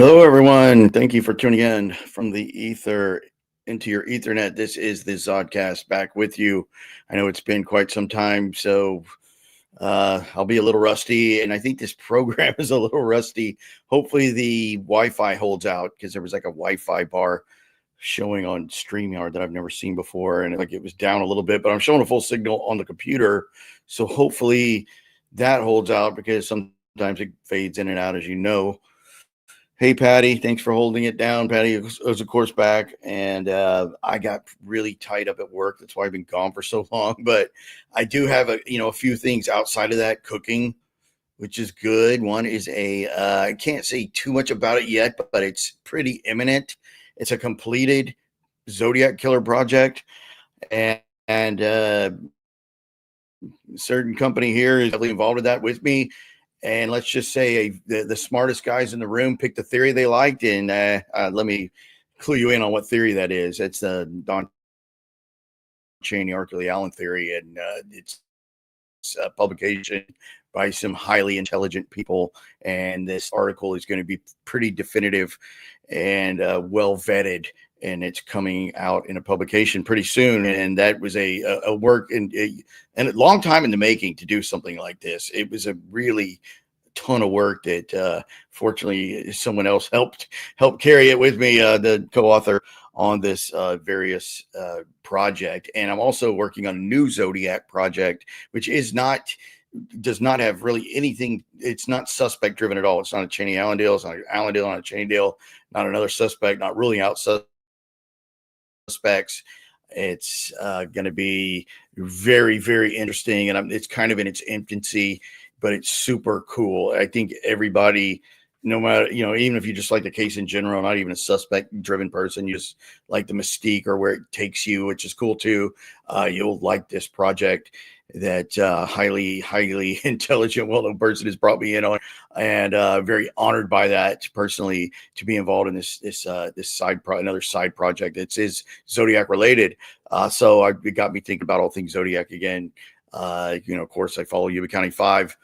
Hello, everyone. Thank you for tuning in from the ether into your Ethernet. This is the Zodcast back with you. I know it's been quite some time, so I'll be a little rusty, and I think this program is a little rusty. Hopefully, the Wi-Fi holds out because there was like a Wi-Fi bar showing on StreamYard that I've never seen before, and like it was down a little bit, but I'm showing a full signal on the computer, so hopefully that holds out because sometimes it fades in and out, as you know. Hey, Patty, thanks for holding it down. Patty was of course, back, and I got really tied up at work. That's why I've been gone for so long. But I do have a few things outside of that cooking, which is good. One is I can't say too much about it yet, but it's pretty imminent. It's a completed Zodiac Killer project, and certain company here is heavily involved in that with me. And let's just say the smartest guys in the room picked the theory they liked, and let me clue you in on what theory that is. It's the Don Cheney Arkley Allen theory, and it's a publication by some highly intelligent people. And this article is going to be pretty definitive and well vetted, and it's coming out in a publication pretty soon. And that was a work and a long time in the making to do something like this. It was a really ton of work that fortunately someone else helped carry it with me, the co-author on this various project. And I'm also working on a new Zodiac project, which does not have really anything. It's not suspect driven at all. It's not a Cheney Allen deal. It's not an Allen deal, not a Cheney deal, not another suspect, not ruling out suspects. It's going to be very, very interesting, and it's kind of in its infancy, but it's super cool. I think everybody, no matter, even if you just like the case in general, not even a suspect driven person, you just like the mystique or where it takes you, which is cool too. You'll like this project that highly intelligent, well-known person has brought me in on, and very honored by that personally to be involved in this another side project that is Zodiac related. So it got me thinking about all things Zodiac again. Of course, I follow Yuba County 5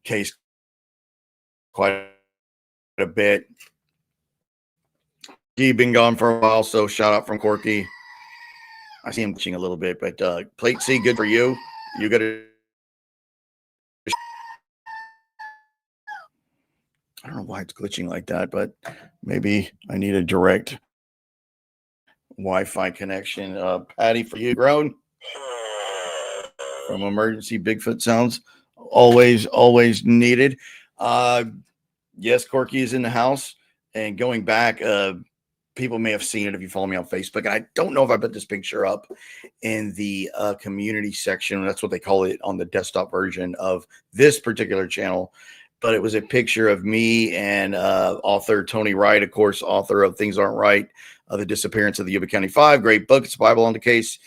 case quite a bit. He's been gone for a while, so shout out from Corky. I see him glitching a little bit, but Plate C, good for you. You got to. I don't know why it's glitching like that, but maybe I need a direct Wi-Fi connection. Patty, for you, grown from Emergency Bigfoot Sounds, always needed. Yes, Corky is in the house, and going back, people may have seen it if you follow me on Facebook. And I don't know if I put this picture up in the community section. That's what they call it on the desktop version of this particular channel. But it was a picture of me and author Tony Wright, of course, author of Things Aren't Right, The Disappearance of the Yuba County 5. Great book. It's a Bible on the case.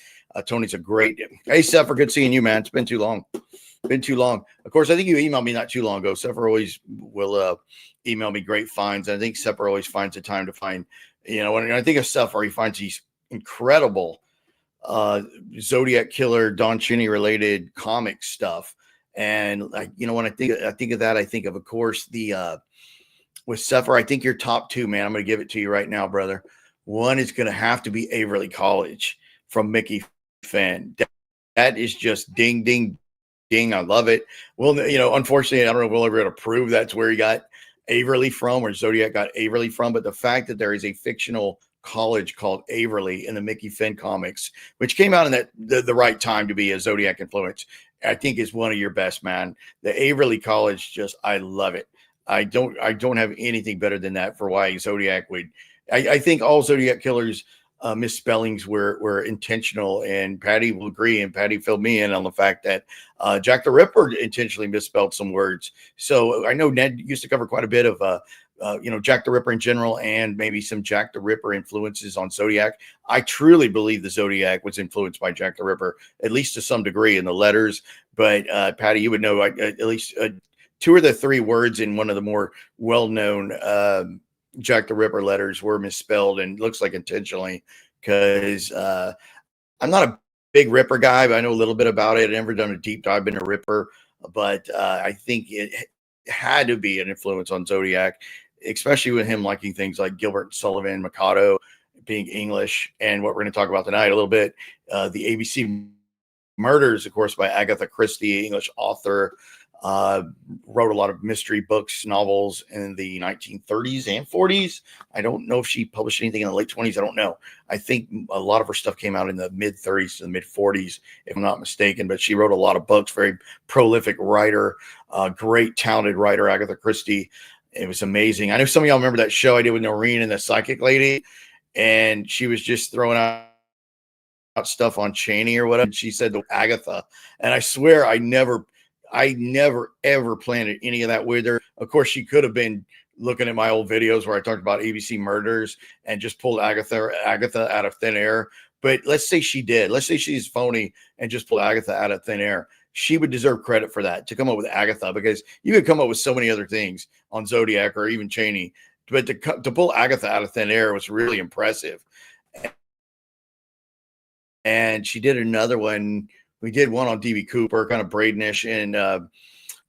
Tony's a great. Hey, Sepher, good seeing you, man. It's been too long. Of course, I think you emailed me not too long ago. Sepher always will email me great finds. And I think Sepher always finds the time to find, when I think of Sepher, he finds these incredible Zodiac Killer, Don Cheney related comic stuff. And when I think of that, I think of course, the with Sepher, I think your top two, man, I'm going to give it to you right now, brother. One is going to have to be Averly College from Mickey Finn. That is just ding, ding, ding. I love it. Well, unfortunately, I don't know if we'll ever be able to prove that's where he got Averly from, or Zodiac got Averly from, but the fact that there is a fictional college called Averly in the Mickey Finn comics, which came out in the right time to be a Zodiac influence, I think is one of your best, man. The Averly College, I love it. I don't have anything better than that for why Zodiac would. I think all Zodiac Killers misspellings were intentional, and Patty will agree. And Patty filled me in on the fact that Jack the Ripper intentionally misspelled some words. So I know Ned used to cover quite a bit of Jack the Ripper in general, and maybe some Jack the Ripper influences on Zodiac. I truly believe the Zodiac was influenced by Jack the Ripper, at least to some degree in the letters. But Patty, you would know at least two of the three words in one of the more well-known Jack the Ripper letters were misspelled, and looks like intentionally, because I'm not a big Ripper guy, but I know a little bit about it. I've never done a deep dive into Ripper, but I think it had to be an influence on Zodiac. especially with him liking things like Gilbert Sullivan, Mikado, being English, and what we're going to talk about tonight a little bit, the ABC Murders, of course, by Agatha Christie, English author, uh, wrote a lot of mystery books, novels in the 1930s and 40s. I don't know if she published anything in the late 20s. I don't know. I think a lot of her stuff came out in the mid 30s to the mid 40s, if I'm not mistaken. But she wrote a lot of books, very prolific writer, great, talented writer, Agatha Christie. It was amazing. I know some of y'all remember that show I did with Noreen and the psychic lady, and she was just throwing out stuff on Cheney or whatever. And she said to Agatha, and I swear I never ever planted any of that with her. Of course, she could have been looking at my old videos where I talked about ABC Murders and just pulled Agatha out of thin air. But let's say she did. Let's say she's phony and just pulled Agatha out of thin air. She would deserve credit for that, to come up with Agatha, because you could come up with so many other things on Zodiac or even Cheney. But to pull Agatha out of thin air was really impressive. And she did another one. We did one on DB Cooper, kind of Braidenish, and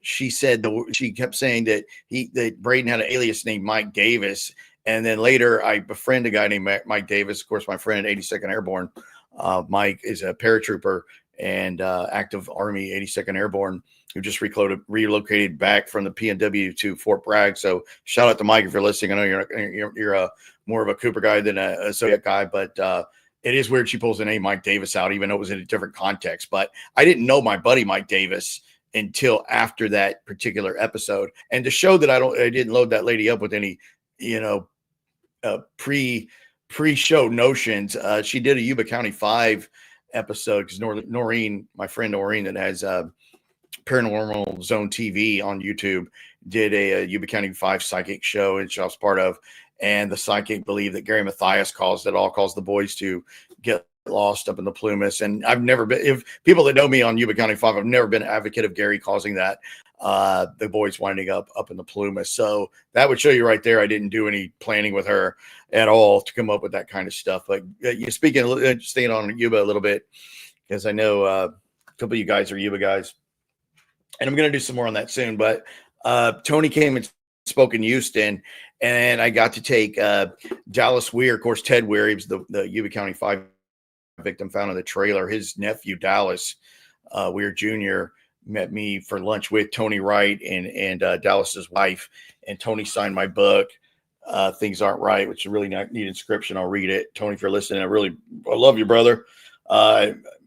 she said she kept saying that Braden had an alias named Mike Davis, and then later I befriend a guy named Mike Davis. Of course, my friend, 82nd Airborne. Mike is a paratrooper and active Army 82nd Airborne who just relocated back from the PNW to Fort Bragg. So shout out to Mike if you're listening. I know you're more of a Cooper guy than a Zodiac guy, but it is weird she pulls the name Mike Davis out, even though it was in a different context. But I didn't know my buddy Mike Davis until after that particular episode. And to show that I didn't load that lady up with any, pre-show notions. She did a Yuba County 5 episode because Noreen, my friend Noreen, that has Paranormal Zone TV on YouTube, did a Yuba County 5 psychic show, and she was part of. And the psychic believed that Gary Mathias caused the boys to get lost up in the Plumas. And I've never been, if people that know me on Yuba County 5, I've never been an advocate of Gary causing that, the boys winding up in the Plumas. So that would show you right there, I didn't do any planning with her at all to come up with that kind of stuff. But staying on Yuba a little bit, because I know a couple of you guys are Yuba guys, and I'm going to do some more on that soon. But Tony came and spoke in Houston, and I got to take Dallas Weir, of course, Ted Weir. He was the Yuba County 5 victim found in the trailer. His nephew, Dallas Weir Jr., met me for lunch with Tony Wright and Dallas's wife. And Tony signed my book, Things Aren't Right, which is a really neat inscription. I'll read it. Tony, if you're listening, I love you, brother.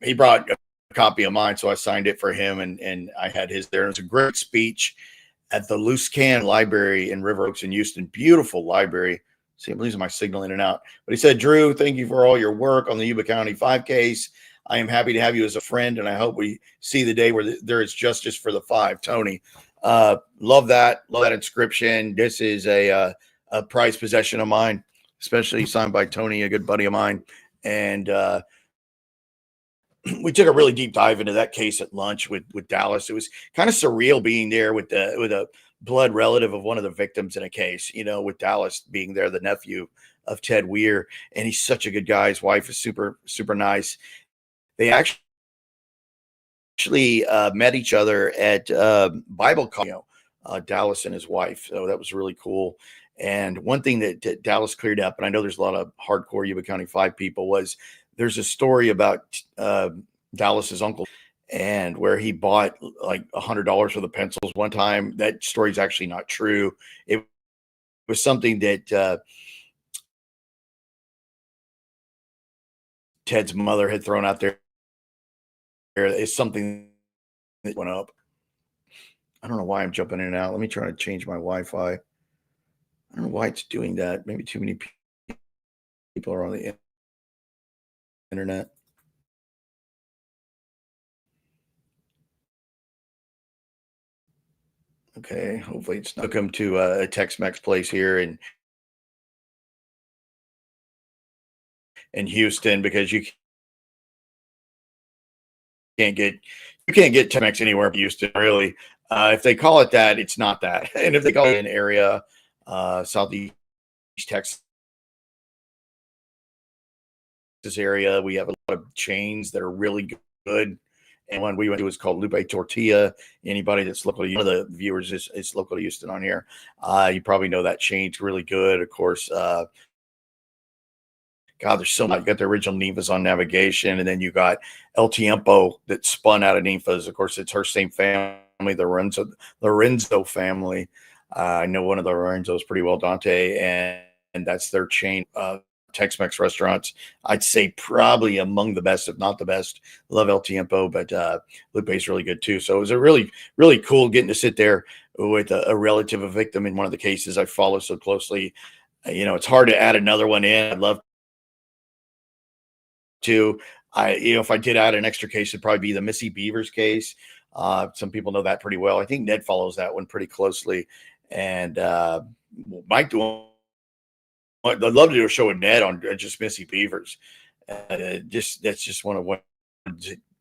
He brought a copy of mine, so I signed it for him, and I had his there. It was a great speech at the Loose Can Library in River Oaks in Houston. Beautiful library. See, I'm losing my signal in and out. But he said, Drew, thank you for all your work on the Yuba County 5 case. I am happy to have you as a friend, and I hope we see the day where there is justice for the 5. Tony, love that. Love that inscription. This is a prized possession of mine, especially signed by Tony, a good buddy of mine. And we took a really deep dive into that case at lunch with Dallas. It was kind of surreal being there with a blood relative of one of the victims in a case, with Dallas being there, the nephew of Ted Weir. And he's such a good guy. His wife is super, super nice. They actually met each other at Bible college, Dallas and his wife. So that was really cool. And one thing that Dallas cleared up, and I know there's a lot of hardcore Yuba County 5 people, was there's a story about Dallas's uncle, and where he bought like $100 for the pencils one time. That story is actually not true. It was something that Ted's mother had thrown out there. It's something that went up. I don't know why I'm jumping in and out. Let me try to change my Wi-Fi. I don't know why it's doing that. Maybe too many people are on the internet. Okay, hopefully it's not. Welcome to a Tex-Mex place here in Houston, because you can't get Tex-Mex anywhere but Houston, really. If they call it that, it's not that. And if they call it an area, Southeast Texas area, we have a lot of chains that are really good. And one we went to was called Lupe Tortilla. Anybody that's local, one of the viewers is local to Houston on here. You probably know that chain's really good. Of course, God, there's so much. You got the original Ninfas on Navigation, and then you got El Tiempo that spun out of Ninfas. Of course, it's her same family, the Lorenzo family. I know one of the Lorenzos pretty well, Dante, and that's their chain of Tex-Mex restaurants. I'd say probably among the best, if not the best. Love El Tiempo, but Lupe's really good too. So it was a really, really cool getting to sit there with a relative, a victim in one of the cases I follow so closely. It's hard to add another one in. I'd love to. If I did add an extra case, it'd probably be the Missy Beavers case. Some people know that pretty well. I think Ned follows that one pretty closely, and Mike do. I'd love to do a show with Ned on just Missy Beavers. That's just one of what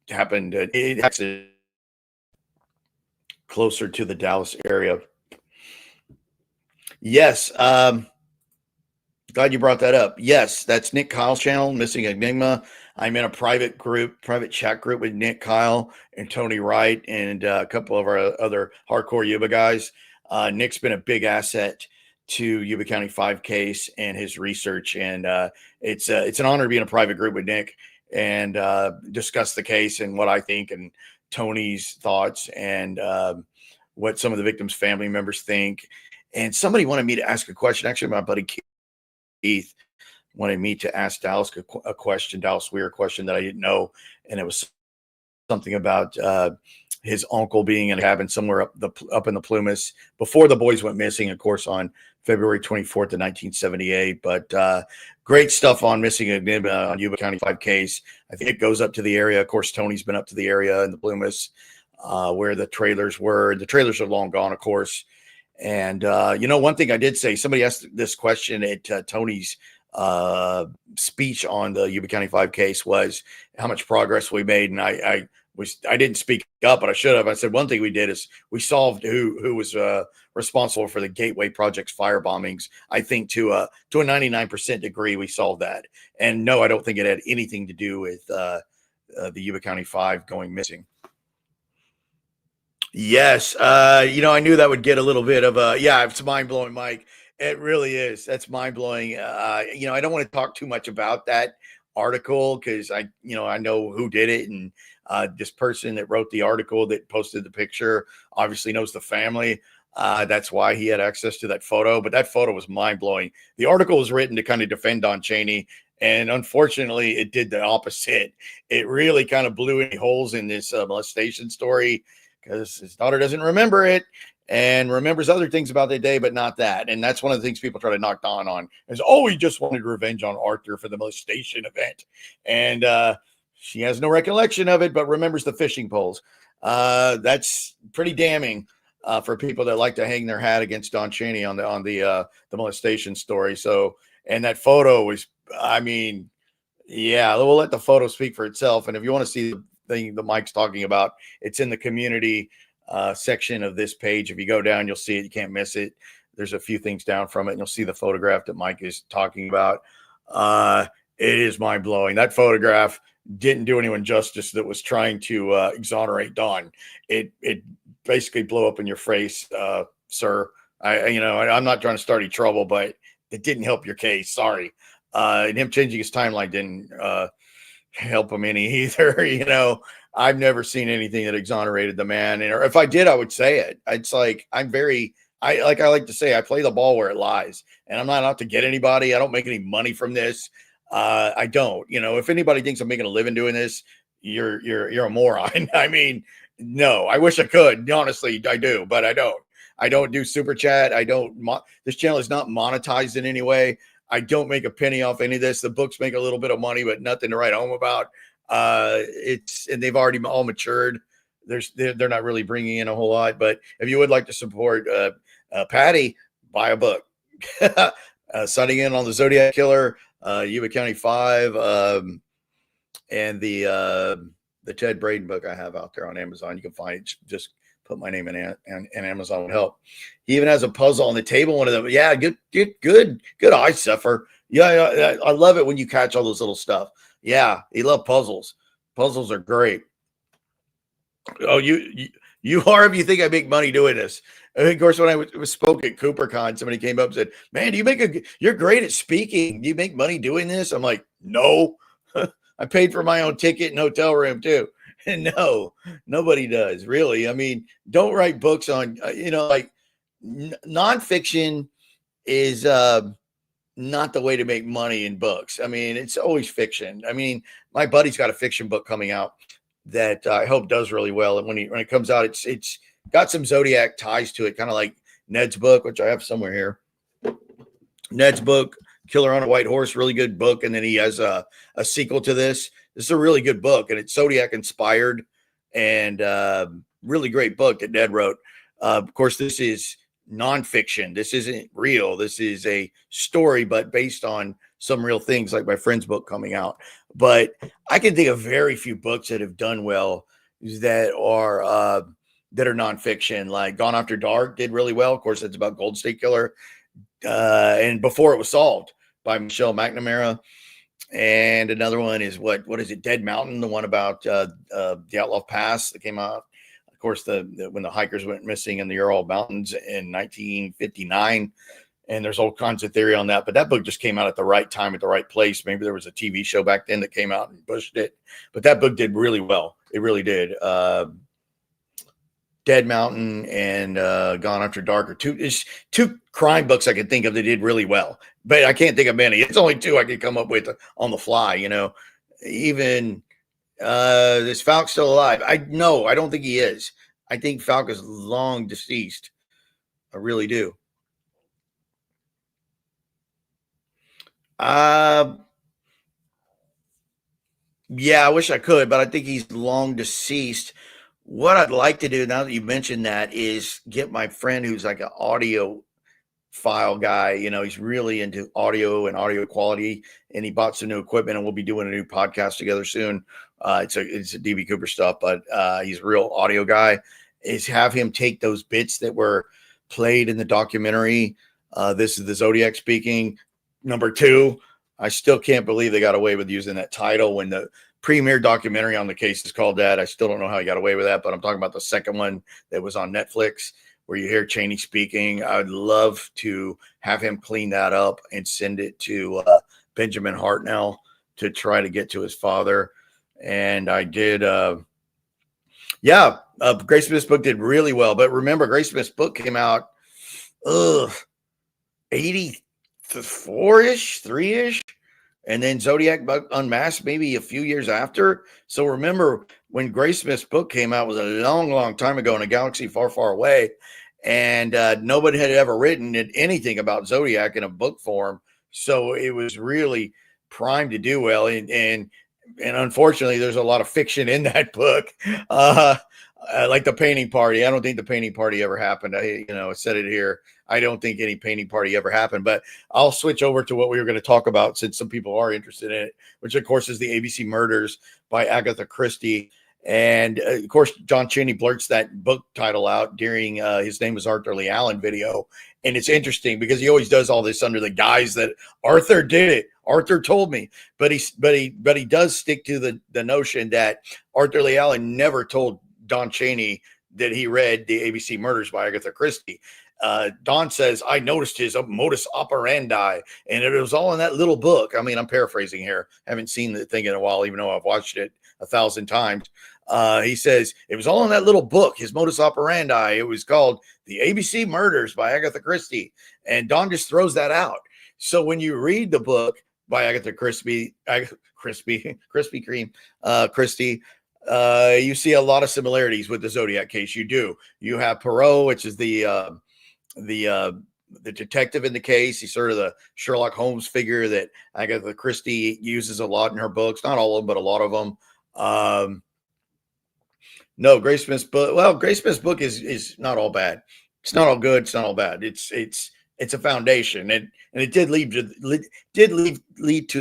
happened. It happened closer to the Dallas area. Yes. Glad you brought that up. Yes, that's Nick Kyle's channel, Missing Enigma. I'm in a private chat group with Nick Kyle and Tony Wright and a couple of our other hardcore Yuba guys. Nick's been a big asset to Yuba County 5 case and his research. And it's an honor to be in a private group with Nick and discuss the case and what I think and Tony's thoughts and what some of the victims' family members think. And somebody wanted me to ask a question. Actually, my buddy Keith wanted me to ask Dallas Weir a question that I didn't know. And it was something about his uncle being in a cabin somewhere up in the Plumas before the boys went missing, of course, on February 24th of 1978. But great stuff on Missing Enigma on Yuba County 5 case. I think it goes up to the area. Of course, Tony's been up to the area in the Plumas where the trailers were. The trailers are long gone, of course. And, one thing I did say, somebody asked this question at Tony's speech on the Yuba County 5 case was how much progress we made. And I didn't speak up, but I should have. I said one thing we did is we solved who was responsible for the Gateway Project's fire bombings. I think to a 99% degree, we solved that. And no, I don't think it had anything to do with the Yuba County 5 going missing. Yes. I knew that would get a little bit of it's mind blowing, Mike. It really is. That's mind blowing. I don't want to talk too much about that article because I know who did it. And this person that wrote the article that posted the picture obviously knows the family. That's why he had access to that photo. But that photo was mind blowing. The article was written to kind of defend Don Cheney. And unfortunately, it did the opposite. It really kind of blew any holes in this molestation story, because his daughter doesn't remember it and remembers other things about the day, but not that. And that's one of the things people try to knock Don on is, he just wanted revenge on Arthur for the molestation event. And she has no recollection of it, but remembers the fishing poles. That's pretty damning for people that like to hang their hat against Don Cheney on the molestation story. So, and that photo was, we'll let the photo speak for itself. And if you want to see thing that Mike's talking about, it's in the community section of this page. If you go down, you'll see it. You can't miss it. There's a few things down from it, and you'll see the photograph that Mike is talking about. It is mind blowing. That photograph didn't do anyone justice that was trying to exonerate Don. It basically blew up in your face, sir. I'm not trying to start any trouble, but it didn't help your case. Sorry. And him changing his timeline didn't help him any either. I've never seen anything that exonerated the man, or if I did, I would say it. It's like I like to say, I play the ball where it lies, and I'm not out to get anybody. I don't make any money from this. I don't. If anybody thinks I'm making a living doing this, you're a moron. No, I wish I could. Honestly, I do, but I don't. I don't do super chat. This channel is not monetized in any way. I don't make a penny off any of this. The books make a little bit of money, but nothing to write home about. And they've already all matured. They're not really bringing in a whole lot. But if you would like to support Patty, buy a book. Signing in on the Zodiac Killer, Yuba County 5, and the Ted Braden book I have out there on Amazon. You can find it. Just put my name in Amazon would help. He even has a puzzle on the table. One of them. Yeah, good eye suffer. Yeah, I love it when you catch all those little stuff. Yeah, he loves puzzles. Puzzles are great. Oh, you are if you think I make money doing this. And of course, when I spoke at CooperCon, somebody came up and said, "Man, you're great at speaking. Do you make money doing this?" I'm like, "No, I paid for my own ticket and hotel room too." And no, nobody does really. I mean, don't write books on like nonfiction is not the way to make money in books. I mean, it's always fiction. I mean, my buddy's got a fiction book coming out that I hope does really well. And when it comes out, it's got some Zodiac ties to it, kind of like Ned's book, which I have somewhere here. Ned's book, Killer on a White Horse, really good book. And then he has a sequel to this. This is a really good book, and it's Zodiac inspired, and really great book that Ned wrote. Of course, this is nonfiction. This isn't real. This is a story, but based on some real things, like my friend's book coming out. But I can think of very few books that have done well that are nonfiction. Like Gone After Dark did really well. Of course, that's about Golden State Killer, and Before It Was Solved by Michelle McNamara. And another one is what is it? Dead Mountain, the one about the Outlaw Pass that came out. Of course, when the hikers went missing in the Ural Mountains in 1959. And there's all kinds of theory on that. But that book just came out at the right time, at the right place. Maybe there was a TV show back then that came out and pushed it. But that book did really well. It really did. Dead Mountain and Gone After Dark are two crime books I can think of that did really well. But I can't think of many. It's only two I could come up with on the fly, Even is Falk still alive? I don't think he is. I think Falk is long deceased. I really do. Yeah, I wish I could, but I think he's long deceased. What I'd like to do now that you mentioned that is get my friend who's like an audio file guy. He's really into audio and audio quality, and he bought some new equipment, and we'll be doing a new podcast together soon. It's a DB Cooper stuff, but he's a real audio guy. Is have him take those bits that were played in the documentary. This is the Zodiac Speaking #2. I still can't believe they got away with using that title when the premiere documentary on the case is called that. I still don't know how he got away with that, but I'm talking about the second one that was on Netflix where you hear Cheney speaking. I'd love to have him clean that up and send it to Benjamin Hartnell to try to get to his father. And I did, Grace Smith's book did really well. But remember, Grace Smith's book came out 84-ish, 3-ish. And then Zodiac Unmasked maybe a few years after. So remember, when Grace Smith's book came out, it was a long, long time ago in a galaxy far, far away. And nobody had ever written anything about Zodiac in a book form. So it was really primed to do well. And unfortunately, there's a lot of fiction in that book. Like the painting party. I don't think the painting party ever happened. I said it here. I don't think any painting party ever happened, but I'll switch over to what we were going to talk about since some people are interested in it, which of course is the ABC Murders by Agatha Christie. And of course, John Cheney blurts that book title out during his name was Arthur Lee Allen video. And it's interesting because he always does all this under the guise that Arthur did it. Arthur told me, but he does stick to the notion that Arthur Lee Allen never told Don Cheney that he read the ABC Murders by Agatha Christie. Don says, I noticed his modus operandi, and it was all in that little book. I mean, I'm paraphrasing here. Haven't seen the thing in a while, even though I've watched it 1,000 times. He says, it was all in that little book, his modus operandi. It was called The ABC Murders by Agatha Christie. And Don just throws that out. So when you read the book by Agatha Christie, Krispy Kreme, Christie, you see a lot of similarities with the Zodiac case. You do. You have Poirot, which is the detective in the case. He's sort of the Sherlock Holmes figure that Agatha Christie uses a lot in her books. Not all of them, but a lot of them. No, Grace Smith's book. Well, Grace Smith's book is not all bad. It's not all good. It's not all bad. It's a foundation, and it did lead to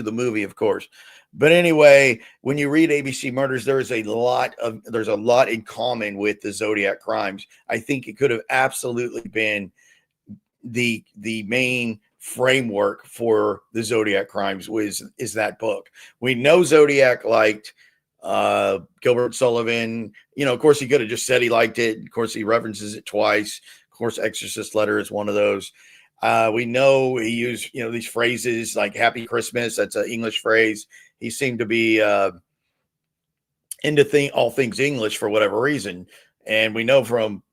the movie, of course. But anyway, when you read ABC Murders, there's a lot in common with the Zodiac crimes. I think it could have absolutely been the main framework for the Zodiac crimes is that book. We know Zodiac liked Gilbert Sullivan, of course, he could have just said he liked it. Of course, he references it twice. Of course, Exorcist Letter is one of those. We know he used, these phrases like Happy Christmas. That's an English phrase. He seemed to be into all things English for whatever reason. And we know from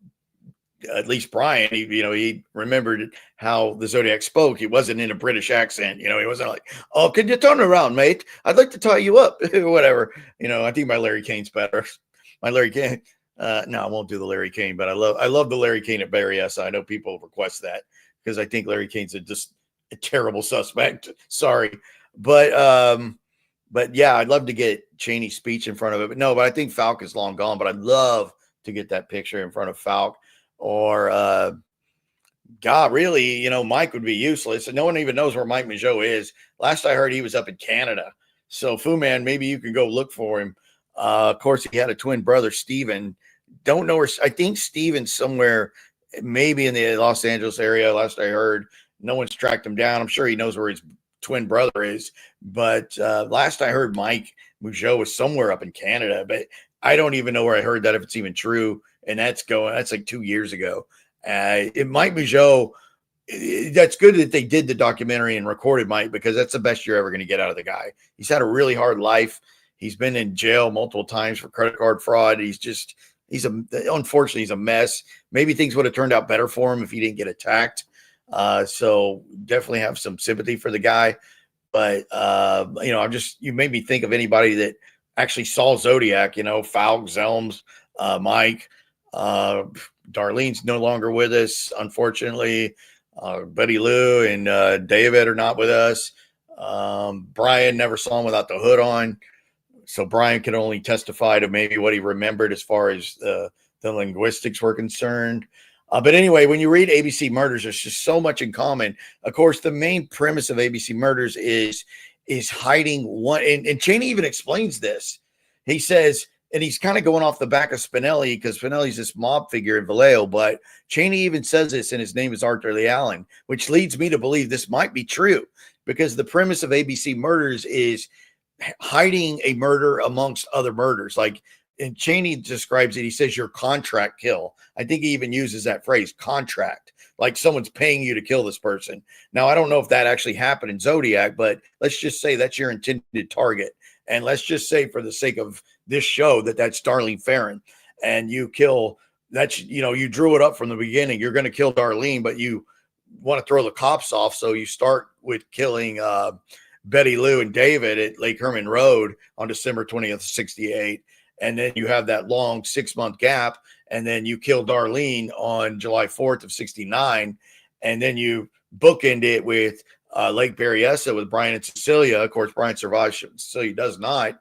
at least Brian, he remembered how the Zodiac spoke. He wasn't in a British accent. He wasn't like, "Oh, can you turn around, mate? I'd like to tie you up," or whatever. I think my Larry Kane's better. My Larry Kane. No, I won't do the Larry Kane, but I love the Larry Kane at Berryessa. I know people request that because I think Larry Kane's just a terrible suspect. Sorry, but yeah, I'd love to get Cheney's speech in front of it. But I think Falk is long gone. But I'd love to get that picture in front of Falk. Or God, really, Mike would be useless. And no one even knows where Mike Mageau is. Last I heard, he was up in Canada. So Fu Man, maybe you can go look for him. Of course, he had a twin brother, Steven. Don't know where. I think Steven's somewhere, maybe in the Los Angeles area. Last I heard, no one's tracked him down. I'm sure he knows where his twin brother is. But last I heard, Mike Mageau was somewhere up in Canada. But I don't even know where I heard that, if it's even true. And that's like 2 years ago. Mike Mageau, that's good that they did the documentary and recorded Mike, because that's the best you're ever going to get out of the guy. He's had a really hard life. He's been in jail multiple times for credit card fraud. Unfortunately, he's a mess. Maybe things would have turned out better for him if he didn't get attacked. So definitely have some sympathy for the guy. But, you made me think of anybody that actually saw Zodiac, Falk, Zelms, Mike. Darlene's no longer with us, unfortunately. Betty Lou and David are not with us. Brian never saw him without the hood on, so Brian can only testify to maybe what he remembered as far as the linguistics were concerned. But anyway, when you read ABC Murders, there's just so much in common. Of course, the main premise of ABC Murders is hiding one, and Cheney even explains this. He says, and he's kind of going off the back of Spinelli, because Spinelli's this mob figure in Vallejo, but Cheney even says this, and his name is Arthur Lee Allen, which leads me to believe this might be true, because the premise of ABC Murders is hiding a murder amongst other murders. And Cheney describes it, he says, your contract kill. I think he even uses that phrase, contract, like someone's paying you to kill this person. Now, I don't know if that actually happened in Zodiac, but let's just say that's your intended target. And let's just say, for the sake of this show, that's Darlene Ferrin, and you kill, you drew it up from the beginning. You're going to kill Darlene, but you want to throw the cops off. So you start with killing Betty Lou and David at Lake Herman Road on December 20th, 68. And then you have that long 6-month gap. And then you kill Darlene on July 4th of 69. And then you bookend it with Lake Berryessa with Brian and Cecilia. Of course, Brian survives, Cecilia does not.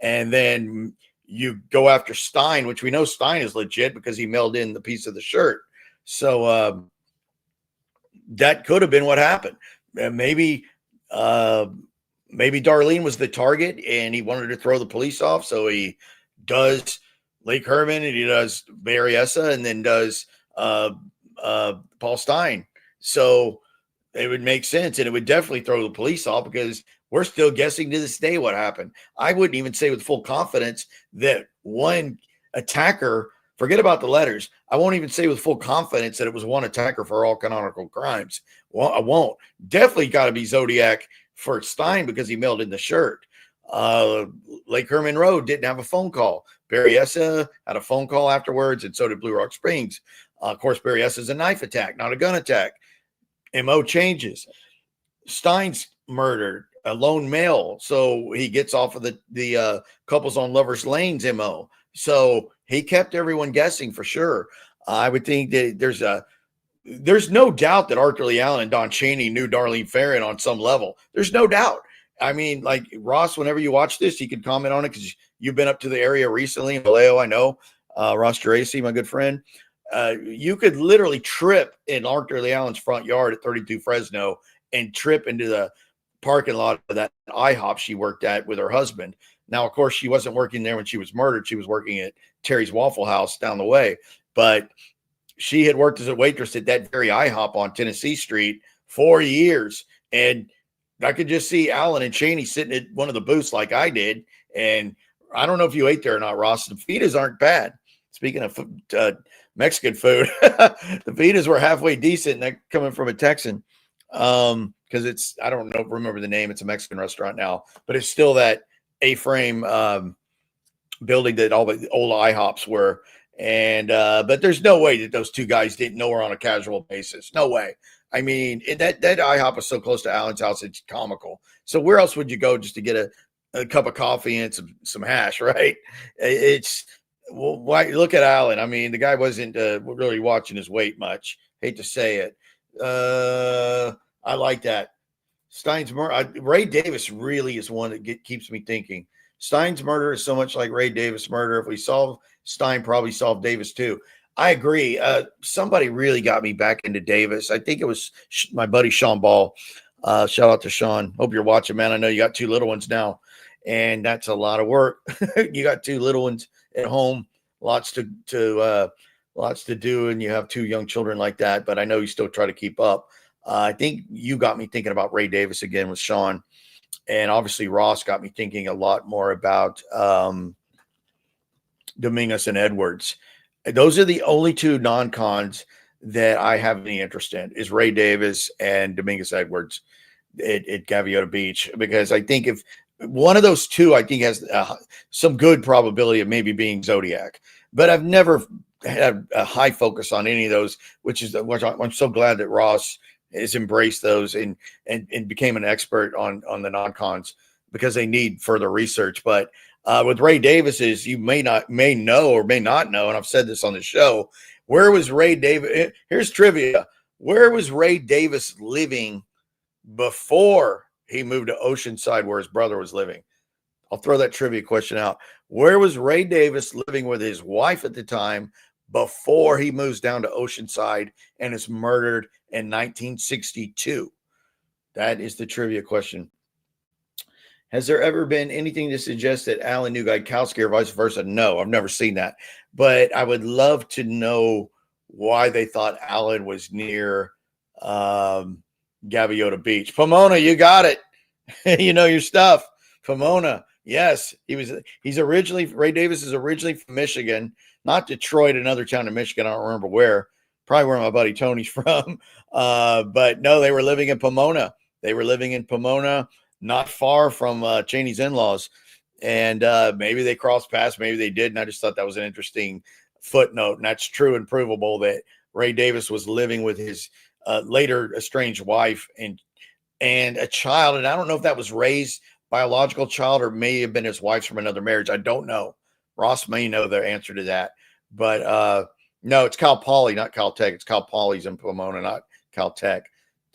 And then you go after Stine, which we know Stine is legit because he mailed in the piece of the shirt. So that could have been what happened. Maybe Darlene was the target and he wanted to throw the police off. So he does Lake Herman and he does Berryessa and then does Paul Stine. So it would make sense, and it would definitely throw the police off, because we're still guessing to this day what happened. I wouldn't even say with full confidence that one attacker, forget about the letters, I won't even say with full confidence that it was one attacker for all canonical crimes. Well, I won't. Definitely got to be Zodiac for Stine, because he mailed in the shirt. Lake Herman Road didn't have a phone call. Berryessa had a phone call afterwards, and so did Blue Rock Springs. Of course, Berryessa is a knife attack, not a gun attack. MO changes. Stine's murdered, a lone male, so he gets off of the couples on Lovers Lane's MO. So he kept everyone guessing for sure. I would think that there's no doubt that Arthur Lee Allen and Don Cheney knew Darlene Ferrin on some level. There's no doubt. I mean, like Ross, whenever you watch this, you can comment on it because you've been up to the area recently in Vallejo. I know Ross Geraci, my good friend. You could literally trip in Arthur Lee Allen's front yard at 32 Fresno and trip into the parking lot of that IHOP she worked at with her husband. Now, of course, she wasn't working there when she was murdered. She was working at Terry's Waffle House down the way. But she had worked as a waitress at that very IHOP on Tennessee Street for years. And I could just see Allen and Cheney sitting at one of the booths like I did. And I don't know if you ate there or not, Ross. The fajitas aren't bad. Speaking of Mexican food, the fajitas were halfway decent. That coming from a Texan, because it's, I don't know, remember the name. It's a Mexican restaurant now, but it's still that A-frame building that all the old IHOPs were. And but there's no way that those two guys didn't know her on a casual basis. No way. I mean, that IHOP was so close to Alan's house, it's comical. So where else would you go just to get a cup of coffee and some hash, right? It's, well, why look at Alan? I mean, the guy wasn't really watching his weight much. Hate to say it. I like that. Stine's murder. Ray Davis really is one that keeps me thinking. Stine's murder is so much like Ray Davis' murder. If we solve Stine, probably solve Davis too. I agree. Somebody really got me back into Davis. I think it was my buddy Sean Ball. Shout out to Sean. Hope you're watching, man. I know you got two little ones now, and that's a lot of work. You got two little ones at home, lots to do, and you have two young children like that. But I know you still try to keep up. I think you got me thinking about Ray Davis again with Sean. And obviously Ross got me thinking a lot more about Dominguez and Edwards. Those are the only two non-cons that I have any interest in, is Ray Davis and Dominguez Edwards at Gaviota Beach. Because I think if one of those two, I think has some good probability of maybe being Zodiac. But I've never had a high focus on any of those, which I'm so glad that Ross has embraced those and became an expert on the non-cons, because they need further research. But with Ray Davis's, you may know or may not know, and I've said this on the show, where was Ray Davis? Here's trivia. Where was Ray Davis living before he moved to Oceanside, where his brother was living? I'll throw that trivia question out. Where was Ray Davis living with his wife at the time before he moves down to Oceanside and is murdered in 1962? That is the trivia question. Has there ever been anything to suggest that Alan knew Gaikowski or vice versa? No, I've never seen that. But I would love to know why they thought Alan was near Gaviota Beach. Pomona, you got it. You know your stuff. Pomona. Yes, he's originally, Ray Davis is originally from Michigan, not Detroit, another town in Michigan. I don't remember where. Probably where my buddy Tony's from. But no, they were living in Pomona. Not far from Cheney's in-laws. And maybe they crossed paths, maybe they didn't. I just thought that was an interesting footnote. And that's true and provable that Ray Davis was living with his later estranged wife and a child. And I don't know if that was Ray's biological child or may have been his wife's from another marriage. I don't know. Ross may know the answer to that. But no, it's Cal Poly, not Caltech. It's Cal Poly's in Pomona, not Caltech.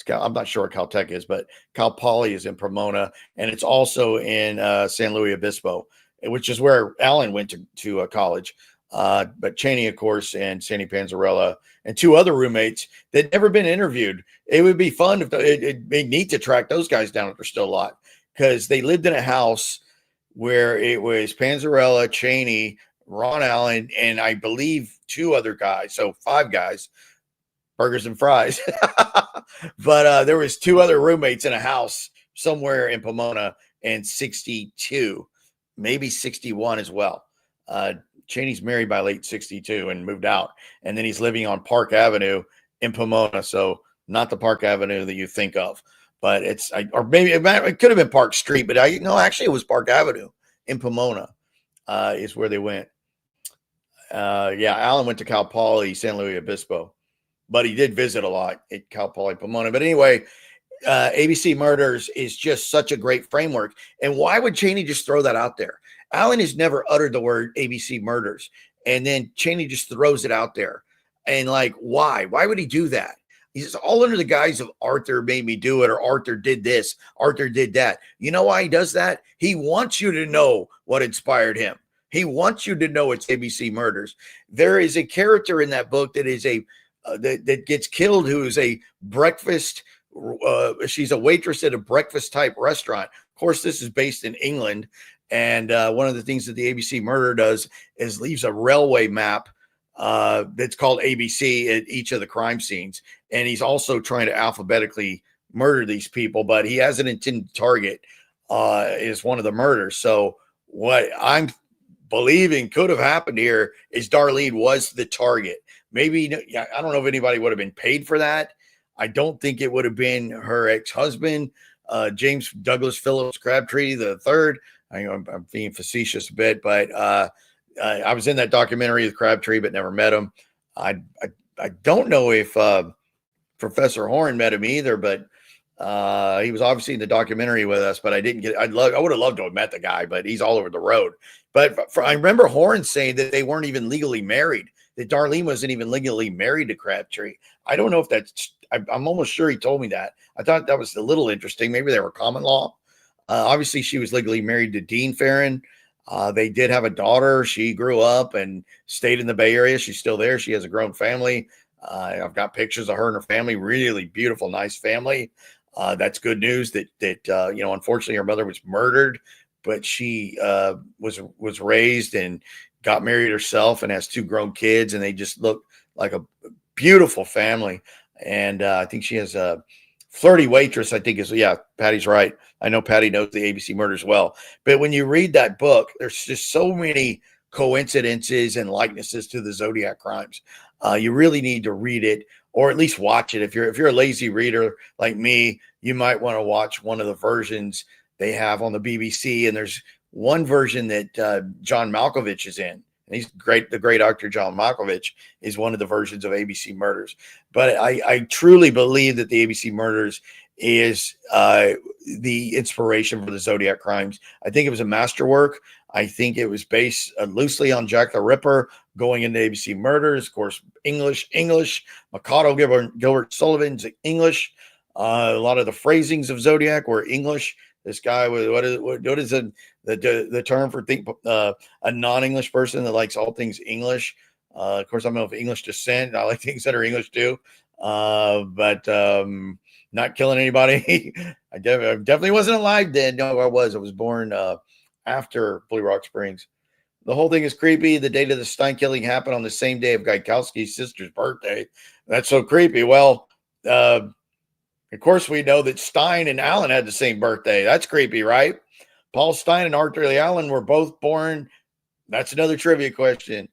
I'm not sure what Caltech is, but Cal Poly is in Pomona, and it's also in San Luis Obispo, which is where Alan went to college. But Cheney, of course, and Sandy Panzarella, and two other roommates that never been interviewed. It would be fun if it'd be neat to track those guys down if they're still alive, because they lived in a house where it was Panzarella, Cheney, Ron Allen, and I believe two other guys. So 5 guys, burgers and fries. But there was 2 other roommates in a house somewhere in Pomona in 62, maybe 61 as well. Cheney's married by late 62 and moved out. And then he's living on Park Avenue in Pomona. So not the Park Avenue that you think of, but or maybe it could have been Park Street, but actually it was Park Avenue in Pomona is where they went. Yeah, Alan went to Cal Poly, San Luis Obispo, but he did visit a lot at Cal Poly Pomona. But anyway, ABC Murders is just such a great framework. And why would Cheney just throw that out there? Alan has never uttered the word ABC Murders, and then Cheney just throws it out there. And why? Why would he do that? He says, all under the guise of Arthur made me do it, or Arthur did this, Arthur did that. You know why he does that? He wants you to know what inspired him. He wants you to know it's ABC Murders. There is a character in that book that is that gets killed who is a breakfast. She's a waitress at a breakfast type restaurant. Of course, this is based in England. And one of the things that the ABC Murder does is leaves a railway map that's called ABC at each of the crime scenes. And he's also trying to alphabetically murder these people, but he has an intended target is one of the murders. So what I'm believing could have happened here is Darlene was the target. Maybe, I don't know if anybody would have been paid for that. I don't think it would have been her ex-husband, James Douglas Phillips Crabtree the third. I'm being facetious a bit, but I was in that documentary with Crabtree, but never met him. I don't know if Professor Horn met him either, but he was obviously in the documentary with us, but I didn't get, I would have loved to have met the guy, but he's all over the road. But I remember Horn saying that they weren't even legally married, that Darlene wasn't even legally married to Crabtree. I don't know if that's, I'm almost sure he told me that. I thought that was a little interesting. Maybe they were common law. Obviously she was legally married to Dean Farron. They did have a daughter. She grew up and stayed in the Bay Area. She's still there. She has a grown family. I've got pictures of her and her family, really beautiful, nice family. That's good news that unfortunately her mother was murdered, but she was raised and got married herself and has two grown kids, and they just look like a beautiful family. And I think she has a flirty waitress, I think Patty's right. I know Patty knows the ABC murders well. But when you read that book, there's just so many coincidences and likenesses to the Zodiac crimes. You really need to read it, or at least watch it. If you're a lazy reader like me, you might want to watch one of the versions they have on the BBC. And there's one version that John Malkovich is in. And he's great. The great actor John Malkovich is one of the versions of ABC Murders. But I truly believe that the ABC Murders is the inspiration for the Zodiac crimes. I think it was a masterwork. I think it was based loosely on Jack the Ripper going into ABC Murders. Of course, English. Mikado Gilbert Sullivan's English. A lot of the phrasings of Zodiac were English. This guy was what is the term for a non-English person that likes all things English. Of course, I'm of English descent. I like things that are English too, but not killing anybody. I definitely wasn't alive then. No, I was. I was born after Blue Rock Springs. The whole thing is creepy. The date of the Stine killing happened on the same day of Gaikowski's sister's birthday. That's so creepy. Well, of course, we know that Stine and Allen had the same birthday. That's creepy, right? Paul Stine and Arthur Lee Allen were both born. That's another trivia question.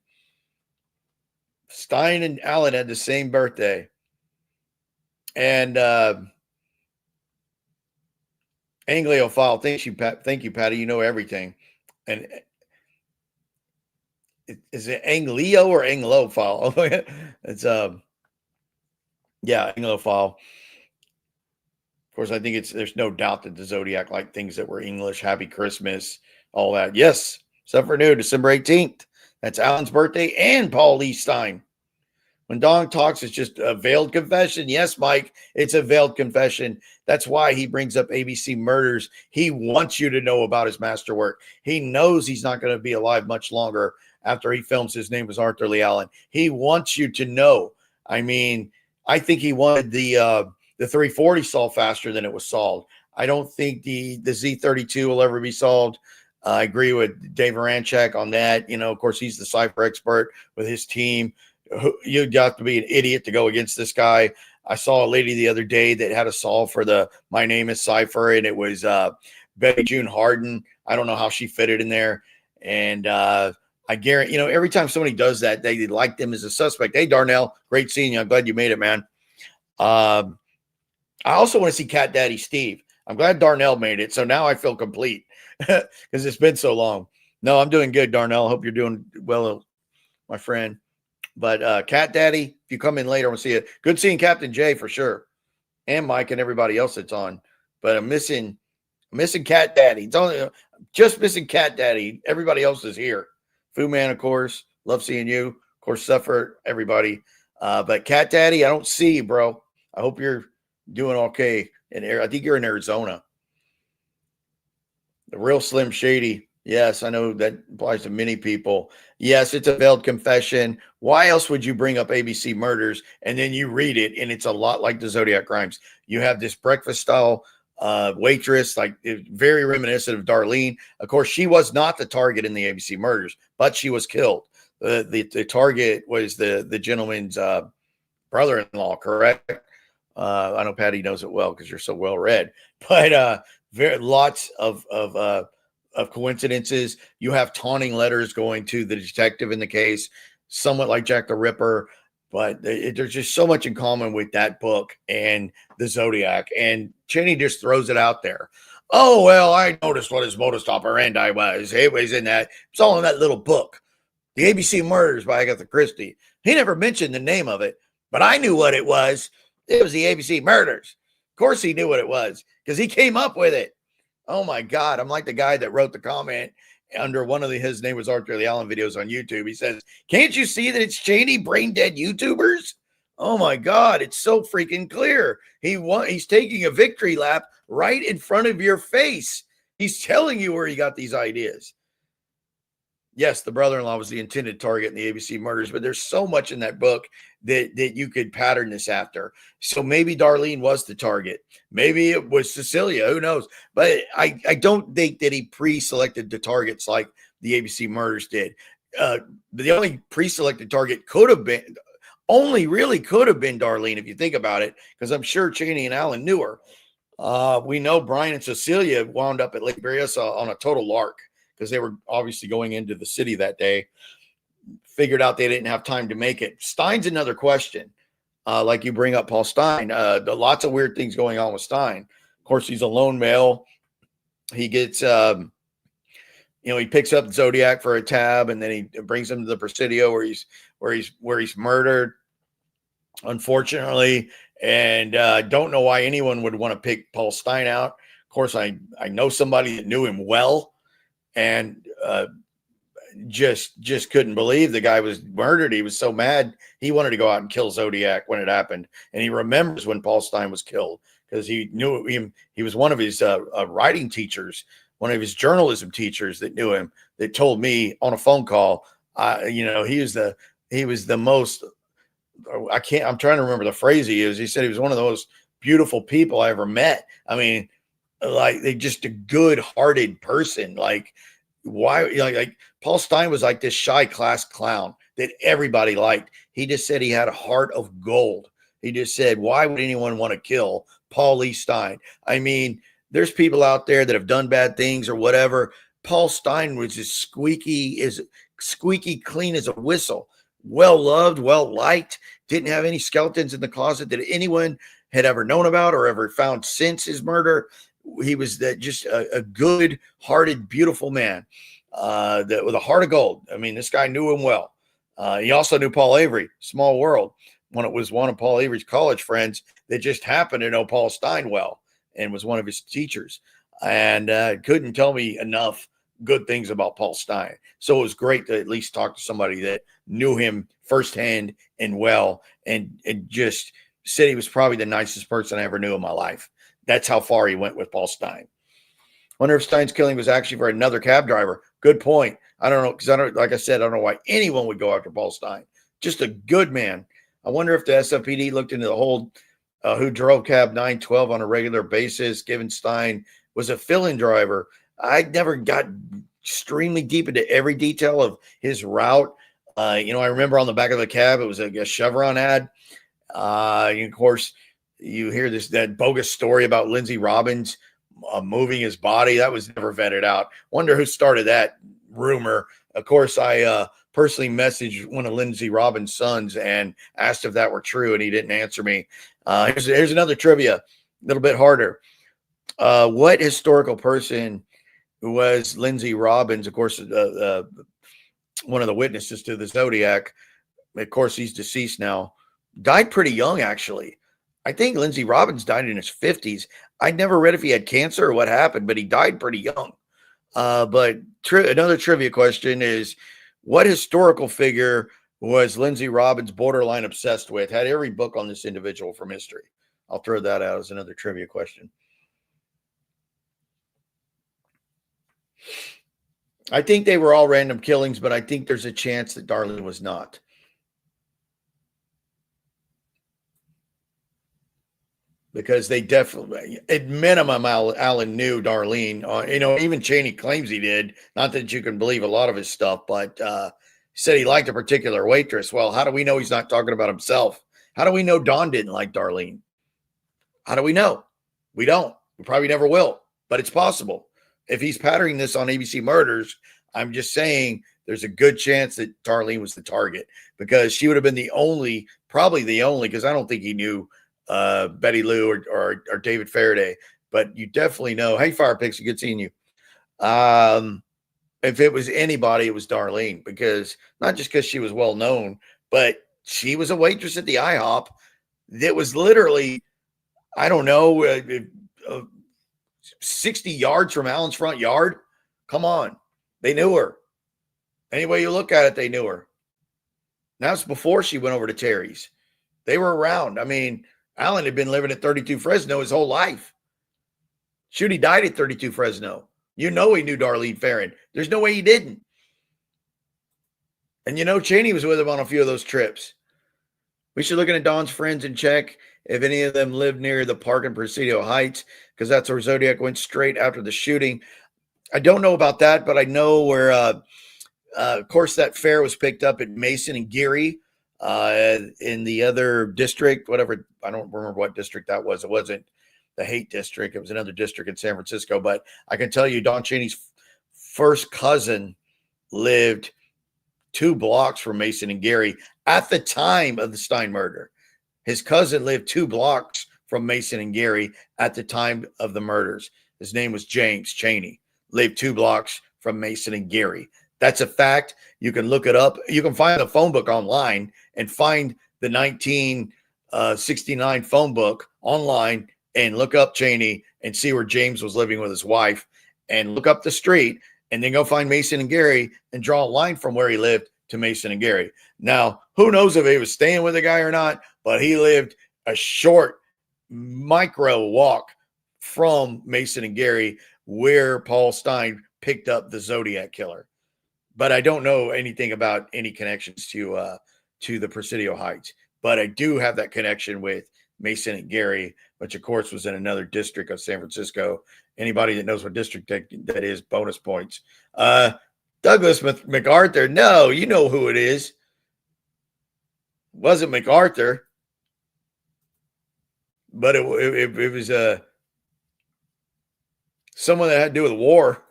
Stine and Allen had the same birthday. And Angliophile, thank you, Patty. You know everything. And is it Anglio or Anglophile? It's Anglophile. Of course, I think there's no doubt that the Zodiac liked things that were English. Happy Christmas, all that. Yes, except for new December 18th. That's Alan's birthday and Paul Lee Stine. When Don talks, it's just a veiled confession. Yes, Mike, it's a veiled confession. That's why he brings up ABC Murders. He wants you to know about his masterwork. He knows he's not going to be alive much longer after he films. His name was Arthur Lee Allen. He wants you to know. I mean, I think he wanted the 340 solved faster than it was solved. I don't think the Z32 will ever be solved. I agree with Dave Aranchak on that. Of course, he's the cipher expert with his team. You'd have to be an idiot to go against this guy. I saw a lady the other day that had a solve for the My Name is cipher, and it was Betty June Harden. I don't know how she fit it in there. And I guarantee, every time somebody does that, they like them as a suspect. Hey, Darnell, great seeing you. I'm glad you made it, man. I also want to see Cat Daddy Steve. I'm glad Darnell made it. So now I feel complete because it's been so long. No, I'm doing good, Darnell. Hope you're doing well, my friend. But Cat Daddy, if you come in later, I want to see it. Good seeing Captain J for sure. And Mike and everybody else that's on. But I'm missing Cat Daddy. It's only just missing Cat Daddy. Everybody else is here. Fu Man, of course. Love seeing you. Of course, Suffer, everybody. But Cat Daddy, I don't see you, bro. I hope you're doing okay. I think you're in Arizona. The real Slim Shady. Yes, I know that applies to many people. Yes, it's a veiled confession. Why else would you bring up ABC Murders and then you read it and it's a lot like the Zodiac crimes? You have this breakfast style waitress, like very reminiscent of Darlene. Of course, she was not the target in the ABC Murders, but she was killed. The target was the gentleman's brother-in-law, correct? I know Patty knows it well because you're so well read, but lots of coincidences. You have taunting letters going to the detective in the case, somewhat like Jack the Ripper, but there's just so much in common with that book and the Zodiac. And Cheney just throws it out there. Oh, well, I noticed what his modus operandi was. It was in that. It's all in that little book, The ABC Murders by Agatha Christie. He never mentioned the name of it, but I knew what it was. It was the ABC Murders. Of course he knew what it was because he came up with it. Oh, my God. I'm like the guy that wrote the comment under one of his name was Arthur Lee Allen videos on YouTube. He says, can't you see that it's Cheney brain dead YouTubers? Oh, my God. It's so freaking clear. He's taking a victory lap right in front of your face. He's telling you where he got these ideas. Yes, the brother-in-law was the intended target in the ABC Murders, but there's so much in that book that you could pattern this after. So maybe Darlene was the target. Maybe it was Cecilia. Who knows? But I don't think that he pre-selected the targets like the ABC Murders did. The only pre-selected target could have been Darlene, if you think about it, because I'm sure Cheney and Allen knew her. We know Brian and Cecilia wound up at Lake Berryessa on a total lark, because they were obviously going into the city that day, figured out they didn't have time to make it. Stine's another question. Like you bring up Paul Stine, lots of weird things going on with Stine. Of course, he's a lone male. He gets, he picks up Zodiac for a tab, and then he brings him to the Presidio where he's murdered, unfortunately. And don't know why anyone would want to pick Paul Stine out. Of course, I know somebody that knew him well, and just couldn't believe the guy was murdered. He was so mad. He wanted to go out and kill Zodiac when it happened. And he remembers when Paul Stine was killed because he knew him. He was one of his writing teachers, one of his journalism teachers that knew him, that told me on a phone call, he was the most, I'm trying to remember the phrase he used. He said he was one of the most beautiful people I ever met. I mean, like, they just a good-hearted person. Like, why? Like Paul Stine was like this shy class clown that everybody liked. He just said he had a heart of gold. He just said, why would anyone want to kill Paul Lee Stine? I mean, there's people out there that have done bad things or whatever. Paul Stine was as squeaky clean as a whistle. Well-loved, well-liked, didn't have any skeletons in the closet that anyone had ever known about or ever found since his murder. He was just a good-hearted, beautiful man that with a heart of gold. I mean, this guy knew him well. He also knew Paul Avery, small world. When it was one of Paul Avery's college friends that just happened to know Paul Stine well and was one of his teachers, and couldn't tell me enough good things about Paul Stine. So it was great to at least talk to somebody that knew him firsthand and well, and just said he was probably the nicest person I ever knew in my life. That's how far he went with Paul Stine. Wonder if Stine's killing was actually for another cab driver. Good point. I don't know, because like I said, I don't know why anyone would go after Paul Stine. Just a good man. I wonder if the SFPD looked into the whole who drove cab 912 on a regular basis, given Stine was a fill-in driver. I never got extremely deep into every detail of his route. I remember on the back of the cab, it was a Chevron ad. Of course, you hear that bogus story about Lindsey Robbins moving his body. That was never vetted out. Wonder who started that rumor. Of course, I personally messaged one of Lindsey Robbins' sons and asked if that were true, and he didn't answer me. Here's another trivia, a little bit harder. What historical person was Lindsey Robbins? Of course, one of the witnesses to the Zodiac. Of course, he's deceased now. Died pretty young, actually. I think Lindsey Robbins died in his 50s. I never read if he had cancer or what happened, but he died pretty young. But another trivia question is, what historical figure was Lindsey Robbins borderline obsessed with? Had every book on this individual from history. I'll throw that out as another trivia question. I think they were all random killings, but I think there's a chance that Darlene was not. Because they definitely, at minimum, Allen knew Darlene. Even Cheney claims he did. Not that you can believe a lot of his stuff, but said he liked a particular waitress. Well, how do we know he's not talking about himself? How do we know Don didn't like Darlene? How do we know? We don't. We probably never will, but it's possible. if he's patterning this on ABC Murders, I'm just saying there's a good chance that Darlene was the target, because she would have been probably the only, because I don't think he knew Betty Lou or David Faraday, but you definitely know. Hey, Fire Pixie, good seeing you. If it was anybody, it was Darlene, because not just because she was well known, but she was a waitress at the IHOP that was literally, I don't know, 60 yards from Alan's front yard. Come on. They knew her. Any way you look at it, they knew her. That's before she went over to Terry's. They were around. I mean, Alan had been living at 32 Fresno his whole life. Shoot, he died at 32 Fresno. You know he knew Darlene Ferrin. There's no way he didn't. And you know Cheney was with him on a few of those trips. We should look into Don's friends and check if any of them lived near the park in Presidio Heights, because that's where Zodiac went straight after the shooting. I don't know about that, but I know where, of course, that fair was picked up at Mason and Geary in the other district, whatever. I don't remember what district that was. It wasn't the Haight district. It was another district in San Francisco. But I can tell you, Don Cheney's first cousin lived 2 blocks from Mason and Geary at the time of the Stine murder. His cousin lived 2 blocks from Mason and Geary at the time of the murders. His name was James Cheney. Lived 2 blocks from Mason and Geary. That's a fact. You can look it up. You can find the phone book online and find the 1969 phone book online and look up Cheney and see where James was living with his wife, and look up the street, and then go find Mason and Geary and draw a line from where he lived to Mason and Geary. Now, who knows if he was staying with the guy or not, but he lived a short micro walk from Mason and Geary, where Paul Stine picked up the Zodiac Killer. But I don't know anything about any connections to the Presidio Heights. But I do have that connection with Mason and Geary, which of course was in another district of San Francisco. Anybody that knows what district that is, bonus points. Douglas MacArthur. No, you know who it is. It wasn't MacArthur, but it was someone that had to do with war.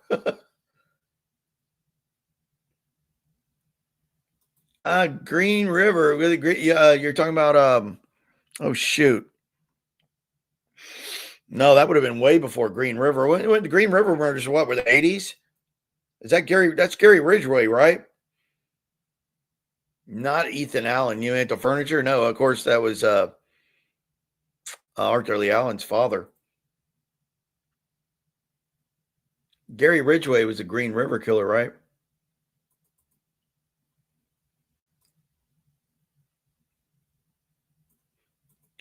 Green River. You're talking about oh shoot. No, that would have been way before Green River. When the Green River murders, what were the 80s? Is that Gary? That's Gary Ridgway, right? Not Ethan Allen. You ain't the furniture? No, of course that was Arthur Lee Allen's father. Gary Ridgway was a Green River killer, right?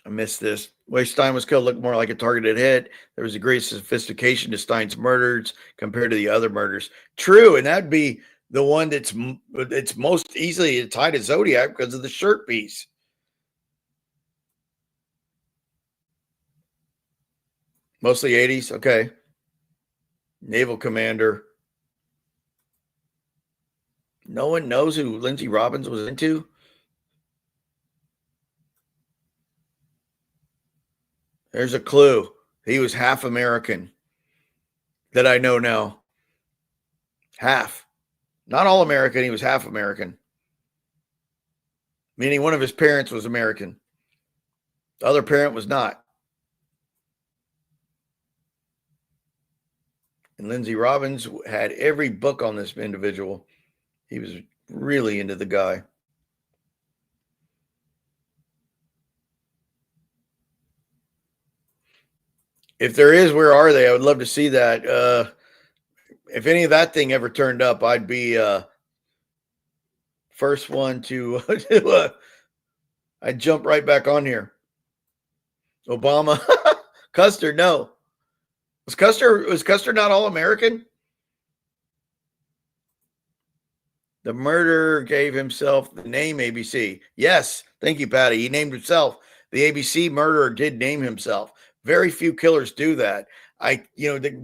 I missed this. The way Stine was killed looked more like a targeted hit. There was a great sophistication to Stine's murders compared to the other murders. True, and that'd be the one that's most easily tied to Zodiac because of the shirt piece. Mostly 80s. Okay. Naval commander. No one knows who Lindsay Robbins was into. There's a clue. He was half American that I know now. Half. Not all American. He was half American. Meaning one of his parents was American. The other parent was not. And Lindsay Robbins had every book on this individual. He was really into the guy. If there is, where are they? I would love to see that. If any of that thing ever turned up, I'd be first one to I'd jump right back on here. Obama. Custer, no. Was Custer not all American? The murderer gave himself the name ABC. Yes, thank you, Patty. He named himself. The ABC murderer did name himself. Very few killers do that.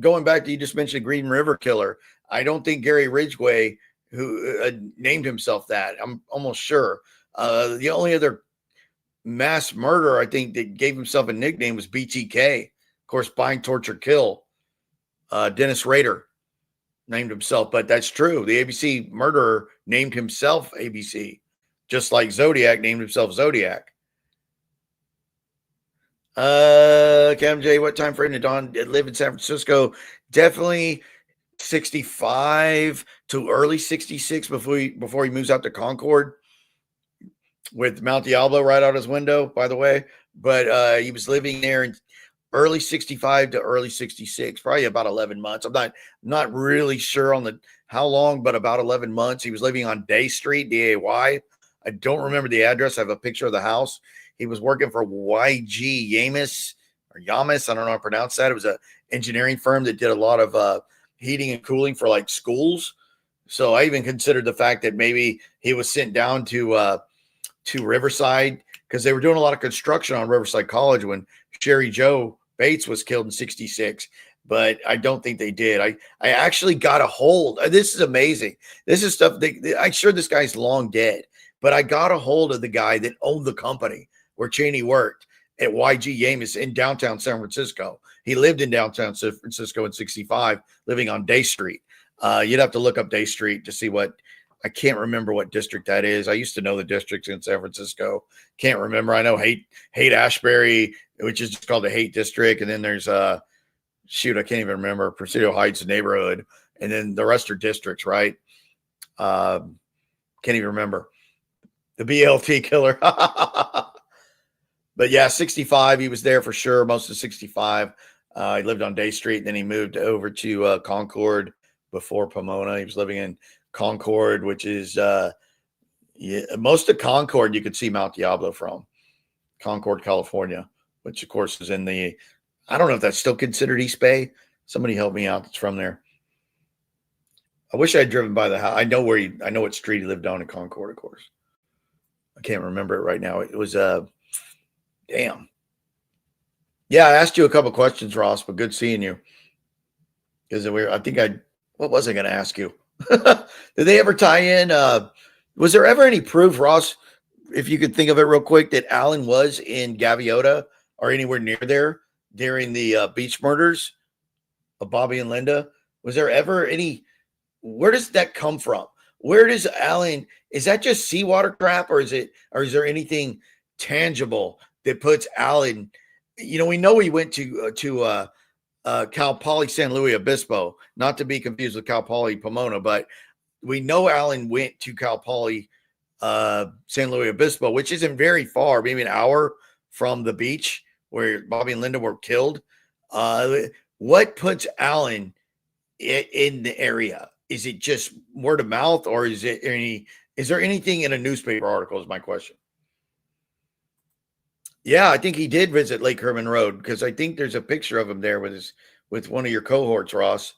Going back to, you just mentioned Green River Killer. I don't think Gary Ridgway, who named himself that. I'm almost sure. The only other mass murderer I think that gave himself a nickname was BTK. Of course, Bind, Torture, Kill. Dennis Rader. named himself, but that's true. The ABC murderer named himself ABC, just like Zodiac named himself Zodiac. Cam J, what time frame did Don live in San Francisco? Definitely 65 to early 66 before he moves out to Concord, with Mount Diablo right out his window, by the way. But he was living there in early 65 to early 66, probably about 11 months. I'm not really sure on how long, but about 11 months. He was living on Day Street, D-A-Y. I don't remember the address. I have a picture of the house. He was working for YG Yamis or Yamis. I don't know how to pronounce that. It was an engineering firm that did a lot of heating and cooling for like schools. So I even considered the fact that maybe he was sent down to Riverside, because they were doing a lot of construction on Riverside College when Sherry Joe Bates was killed in 66. But I don't think they did. I actually got a hold. This is amazing. This is stuff I'm sure this guy's long dead, but I got a hold of the guy that owned the company where Cheney worked at YG Yamis in downtown San Francisco. He lived in downtown San Francisco in 65, living on Day Street. You'd have to look up Day Street to see what. I can't remember what district that is. I used to know the districts in San Francisco. Can't remember. I know Haight-Ashbury, which is just called the Haight District. And then there's I can't even remember. Presidio Heights neighborhood. And then the rest are districts, right? Can't even remember. The BLT killer. But yeah, 65. He was there for sure. Most of 65. He lived on Day Street. Then he moved over to Concord before Pomona. He was living in Concord, which is most of Concord you could see Mount Diablo from. Concord, California, which of course is in I don't know if that's still considered East Bay. Somebody help me out that's from there. I wish I had driven by the house. I know what street he lived on in Concord, of course. I can't remember it right now. It was damn. Yeah, I asked you a couple questions, Ross, but good seeing you. Because what was I going to ask you? Did they ever tie in? Was there ever any proof, Ross, if you could think of it real quick, that Alan was in Gaviota or anywhere near there during the beach murders of Bobby and Linda? Was there ever any? Where does that come from? Where does Alan? Is that just seawater crap, or is there anything tangible that puts Alan? We know he went to Cal Poly San Luis Obispo, not to be confused with Cal Poly Pomona, but we know Alan went to Cal Poly San Luis Obispo, which isn't very far, maybe an hour from the beach where Bobby and Linda were killed. What puts Alan in the area? Is it just word of mouth, or is there anything in a newspaper article is my question. Yeah, I think he did visit Lake Herman Road, because I think there's a picture of him there with one of your cohorts, Ross.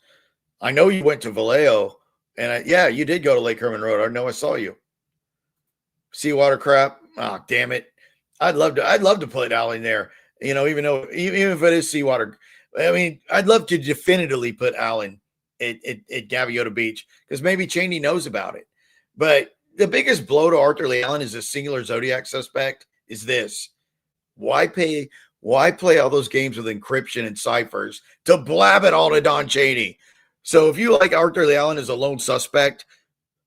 I know you went to Vallejo, and you did go to Lake Herman Road. I know I saw you. Seawater crap. Oh, damn it. I'd love to put Alan there. Even if it is seawater. I mean, I'd love to definitively put Alan at Gaviota Beach, because maybe Cheney knows about it. But the biggest blow to Arthur Lee Allen as a singular Zodiac suspect is this. Why play all those games with encryption and ciphers to blab it all to Don Cheney? So if you like Arthur Lee Allen as a lone suspect,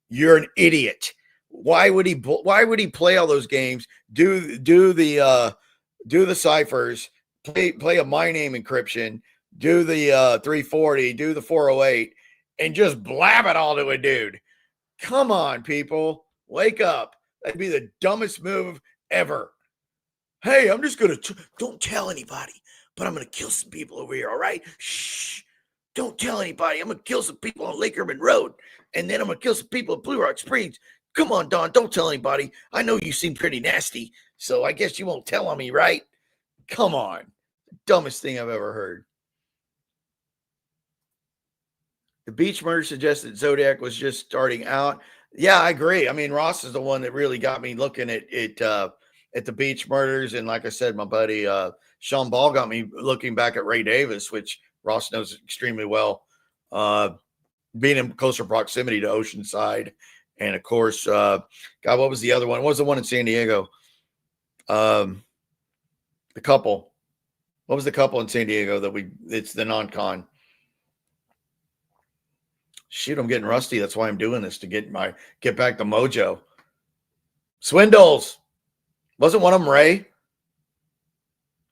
you're an idiot. Why would he play all those games? Do the ciphers, play a my name encryption, do the 340, do the 408, and just blab it all to a dude. Come on, people, wake up. That'd be the dumbest move ever. Hey, I'm just going to, don't tell anybody, but I'm going to kill some people over here, all right? Shh, don't tell anybody. I'm going to kill some people on Lake Herman Road, and then I'm going to kill some people at Blue Rock Springs. Come on, Don, don't tell anybody. I know you seem pretty nasty, so I guess you won't tell on me, right? Come on. Dumbest thing I've ever heard. The beach murder suggests that Zodiac was just starting out. Yeah, I agree. I mean, Ross is the one that really got me looking at the beach murders. And like I said, my buddy Sean Ball got me looking back at Ray Davis, which Ross knows extremely well, being in closer proximity to Oceanside. And of course, God, what was the other one? What was the one in San Diego? The couple. What was the couple in San Diego it's the non-con? Shoot, I'm getting rusty. That's why I'm doing this, to get back the mojo. Swindles. Wasn't one of them Ray?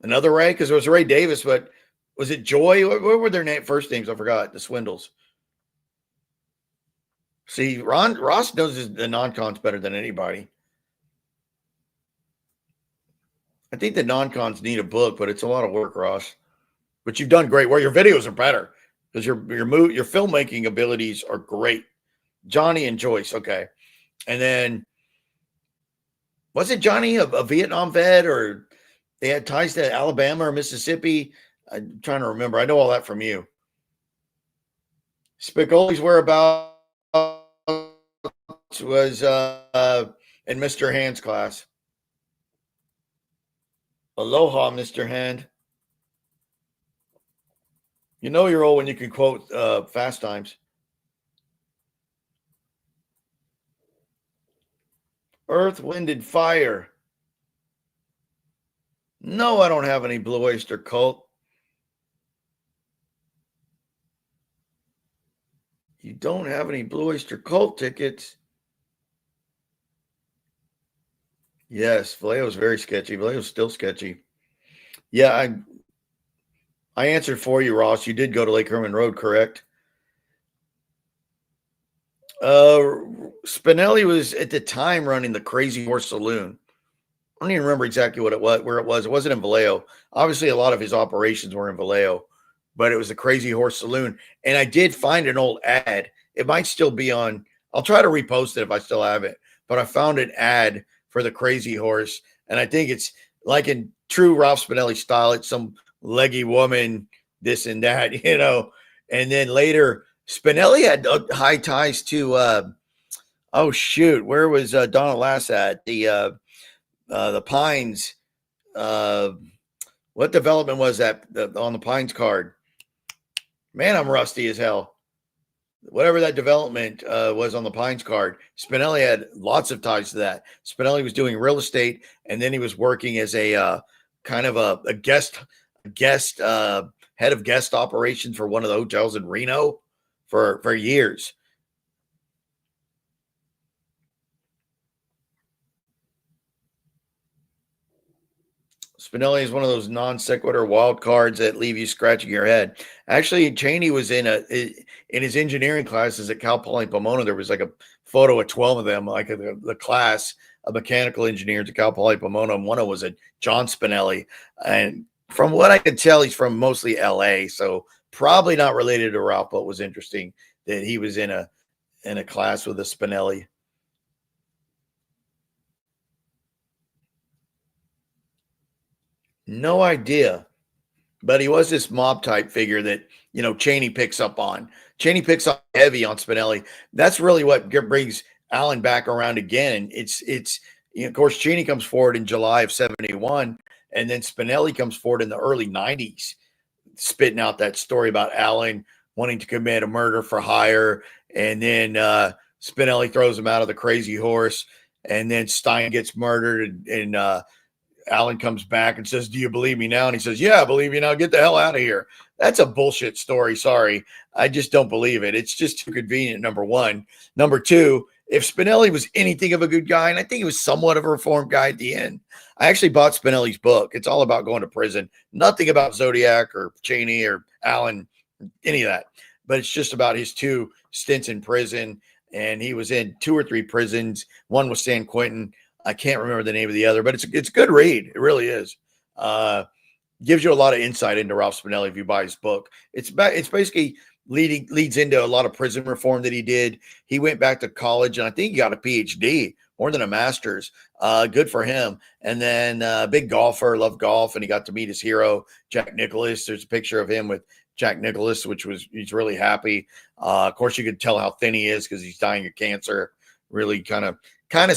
Another Ray? Because there was Ray Davis, but was it Joy? What were their first names? I forgot. The Swindles. See, Ross knows the non-cons better than anybody. I think the non-cons need a book, but it's a lot of work, Ross. But you've done great. Well, your videos are better because your filmmaking abilities are great. Johnny and Joyce, okay. And then, was it Johnny a Vietnam vet, or they had ties to Alabama or Mississippi? I'm trying to remember. I know all that from you. Spicoli's whereabouts was in Mr. Hand's class. Aloha, Mr. Hand. You know you're old when you can quote Fast Times. Earth, Wind, and Fire. No, I don't have any Blue Oyster Cult. You don't have any Blue Oyster Cult tickets? Yes, Vallejo's very sketchy. Vallejo's still sketchy. Yeah, I answered for you, Ross. You did go to Lake Herman Road, correct? Spinelli was at the time running the Crazy Horse Saloon. I don't even remember exactly what it was, where it was. It wasn't in Vallejo. Obviously, a lot of his operations were in Vallejo, but it was the Crazy Horse Saloon. And I did find an old ad. It might still be on. I'll try to repost it if I still have it. But I found an ad for the Crazy Horse, and I think it's like in true Ralph Spinelli style. It's some leggy woman, this and that, you know. And then later, Spinelli had high ties to. Where was Donna Lass at? The Pines. What development was that on the Pines card? Man, I'm rusty as hell. Whatever that development was on the Pines card, Spinelli had lots of ties to that. Spinelli was doing real estate, and then he was working as a kind of a guest head of guest operations for one of the hotels in Reno for years. Spinelli is one of those non sequitur wild cards that leave you scratching your head. Actually, Cheney was in his engineering classes at Cal Poly Pomona. There was like a photo of 12 of them, like the class of mechanical engineers at Cal Poly Pomona. And one of them was a John Spinelli. And from what I could tell, he's from mostly LA. So probably not related to Ralph, but it was interesting that he was in a class with a Spinelli. No idea. But he was this mob type figure that, you know, Cheney picks up on. Cheney picks up heavy on Spinelli. That's really what brings Allen back around again. And it's you know, of course, Cheney comes forward in July of 71, and then Spinelli comes forward in the early 90s, spitting out that story about Allen wanting to commit a murder for hire. And then Spinelli throws him out of the Crazy Horse, and then Stine gets murdered, and Allen comes back and says, "Do you believe me now?" And he says, "Yeah, I believe you now. Get the hell out of here." That's a bullshit story. Sorry. I just don't believe it. It's just too convenient, number one. Number two, if Spinelli was anything of a good guy, and I think he was somewhat of a reformed guy at the end, I actually bought Spinelli's book. It's all about going to prison. Nothing about Zodiac or Cheney or Allen, any of that. But it's just about his two stints in prison. And he was in 2 or 3 prisons. One was San Quentin. I can't remember the name of the other, but it's a good read. It really is. Gives you a lot of insight into Ralph Spinelli if you buy his book. It's basically leads into a lot of prison reform that he did. He went back to college, and I think he got a PhD, more than a master's. Good for him. And then big golfer, loved golf, and he got to meet his hero, Jack Nicklaus. There's a picture of him with Jack Nicklaus, he's really happy. Of course, you could tell how thin he is because he's dying of cancer. Really kind of